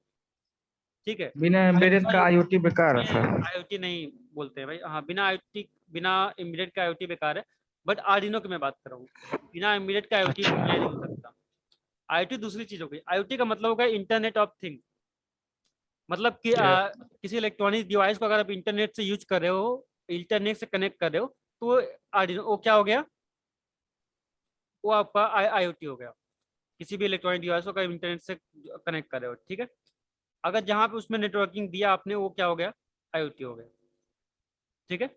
ठीक है, बिना एम्बेडेड का आईओटी बेकार है सर। आईओटी नहीं बोलते हैं भाई, हाँ बिना आईओटी, बिना एम्बेडेड का आईओटी बेकार है। बट आर्डिनो की मैं बात कर रहा हूँ, बिना एम्बेडेड का आईओटी अच्छा। नहीं हो सकता। आईओटी दूसरी चीज हो गई, आईओटी का मतलब होगा इंटरनेट ऑफ थिंग, मतलब कि किसी इलेक्ट्रॉनिक डिवाइस को अगर आप इंटरनेट से यूज कर रहे हो, इंटरनेट से कनेक्ट कर रहे हो, तो आर्डिनो वो क्या हो गया, वो आपका आईओटी हो गया। किसी भी इलेक्ट्रॉनिक डिवाइस को अगर इंटरनेट से कनेक्ट कर रहे हो, ठीक है, अगर जहां पे उसमें नेटवर्किंग दिया आपने, वो क्या हो गया, आईओटी हो गया। ठीक है,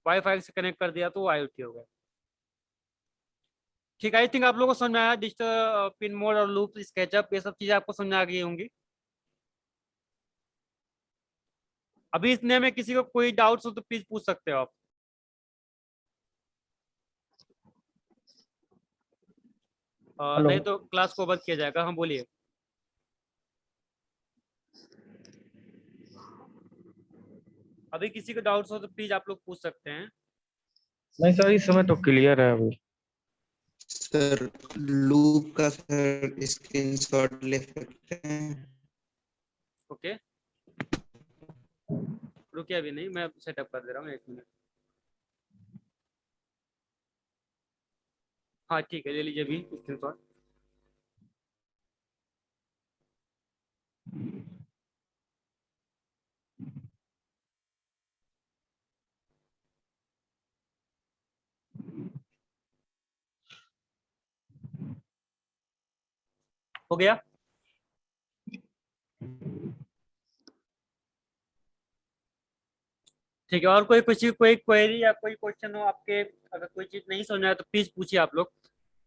वाईफाई से कनेक्ट कर दिया तो वो आईओटी हो गया। ठीक है, आई थिंक आप लोगों को समझ में आया, डिजिटल पिन मोड और लूप स्केचअप, ये सब चीजें आपको समझ में आ गई होंगी। अभी इतने में किसी को कोई डाउट्स हो तो प्लीज पूछ सकते हो आप। हेलो। नहीं तो क्लास को बंद किया जाएगा। हाँ बोलिए। अभी किसी को डाउट्स हो तो प्लीज आप लोग पूछ सकते हैं। नहीं सर, इस समय तो क्लियर है अभी। सर लूप का सर स्क्रीनशॉट ले सकते हैं? ओके, रुकिए अभी नहीं, मैं सेटअप कर दे रहा हूँ, 1 मिनट। हाँ ठीक है, ले लीजिए अभी स्क्रीनशॉट। हो गया। ठीक है, और कोई क्वेरी या कोई क्वेश्चन हो आपके, अगर कोई चीज नहीं समझ आए तो प्लीज पूछिए आप लोग।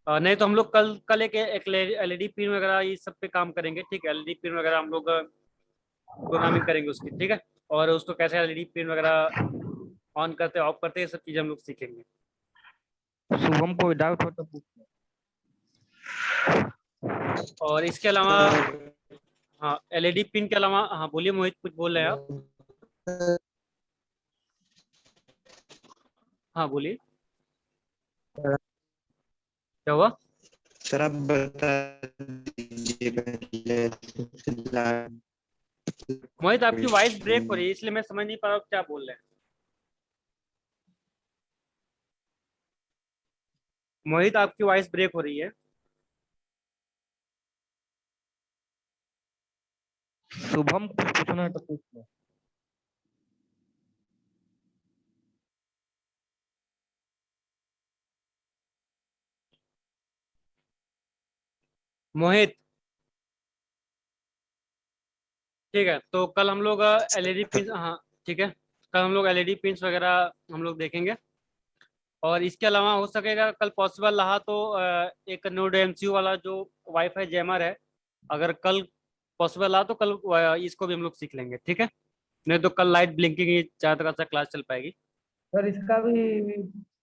नहीं तो हम लोग कल कल एक एलईडी पिन वगैरह ये सब पे काम करेंगे। ठीक है, एलईडी पिन वगैरह हम लोग प्रोग्रामिंग करेंगे उसकी। ठीक है, और उसको कैसे एलईडी पिन वगैरह ऑन करते ऑफ करते, ये सब चीजें हम लोग सीखेंगे। शुभम कोई डाउट हो तो पूछ। और इसके अलावा, सर हाँ एलईडी पिन के अलावा, हाँ बोलिए मोहित, कुछ बोल रहे हैं आप। हाँ बोलिए, क्या हुआ। सर आप बता दीजिए पहले। मोहित आपकी वॉइस ब्रेक हो रही है, इसलिए मैं समझ नहीं पा रहा हूँ क्या बोल रहे हैं। मोहित आपकी वॉइस ब्रेक हो रही है। शुभम कुछ पूछना है तो पूछ लो। मोहित, ठीक है, तो कल हम लोग एलईडी पिन, हाँ ठीक है, कल हम लोग एलईडी पिंस वगैरह हम लोग देखेंगे। और इसके अलावा हो सकेगा कल पॉसिबल रहा तो एक नोड एमसीयू वाला जो वाईफाई जैमर है, अगर कल पॉसिबल रहा तो कल इसको भी हम लोग सीख लेंगे। ठीक है, नहीं तो कल लाइट ब्लिंकिंग ही ज़्यादा तक अच्छा क्लास चल पाएगी। सर इसका भी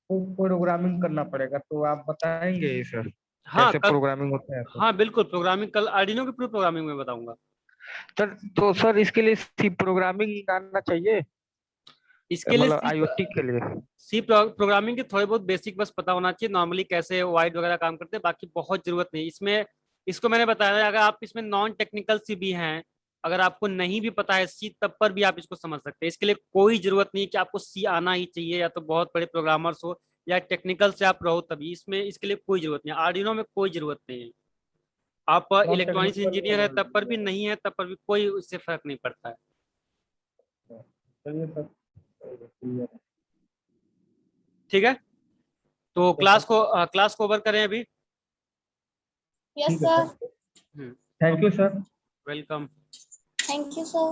प्रोग्रामिंग करना पड़ेगा, तो आप बताएंगे सर हाँ कैसे कल, प्रोग्रामिंग होता है? तो हाँ बिल्कुल, प्रोग्रामिंग कल आर्डिनो की पूरी प्रोग्रामिंग में बताऊंगा। सर, तो सर इसके लिए सी प्रोग्रामिंग आना चाहिए, इसके लिए मतलब आईओटी के लिए। सी प्रोग्रामिंग के थोड़े बहुत बेसिक बस पता होना चाहिए, नॉर्मली कैसे वाइड वगैरह काम करते हैं, बाकी बहुत जरूरत नहीं इसमें। इसको मैंने बताया, अगर आप इसमें नॉन टेक्निकल सी भी हैं, अगर आपको नहीं भी पता है सी, तब पर भी आप इसको समझ सकते हैं। इसके लिए कोई जरूरत नहीं कि आपको सी आना ही चाहिए, या तो बहुत बड़े प्रोग्रामर्स हो या टेक्निकल से आप रहो तभी। इसमें इसके लिए कोई जरूरत नहीं है, आर्डिनो में कोई जरूरत नहीं है। आप नॉन इलेक्ट्रॉनिक्स इंजीनियर है टेक्निकल। तब पर भी, नहीं है तब पर भी, कोई उससे फर्क नहीं पड़ता है। चलिए सर, क्लियर है। ठीक है, तो क्लास को ओवर करें अभी। Yes, ठीक है sir. Sir, thank you sir. Welcome. Thank you, sir.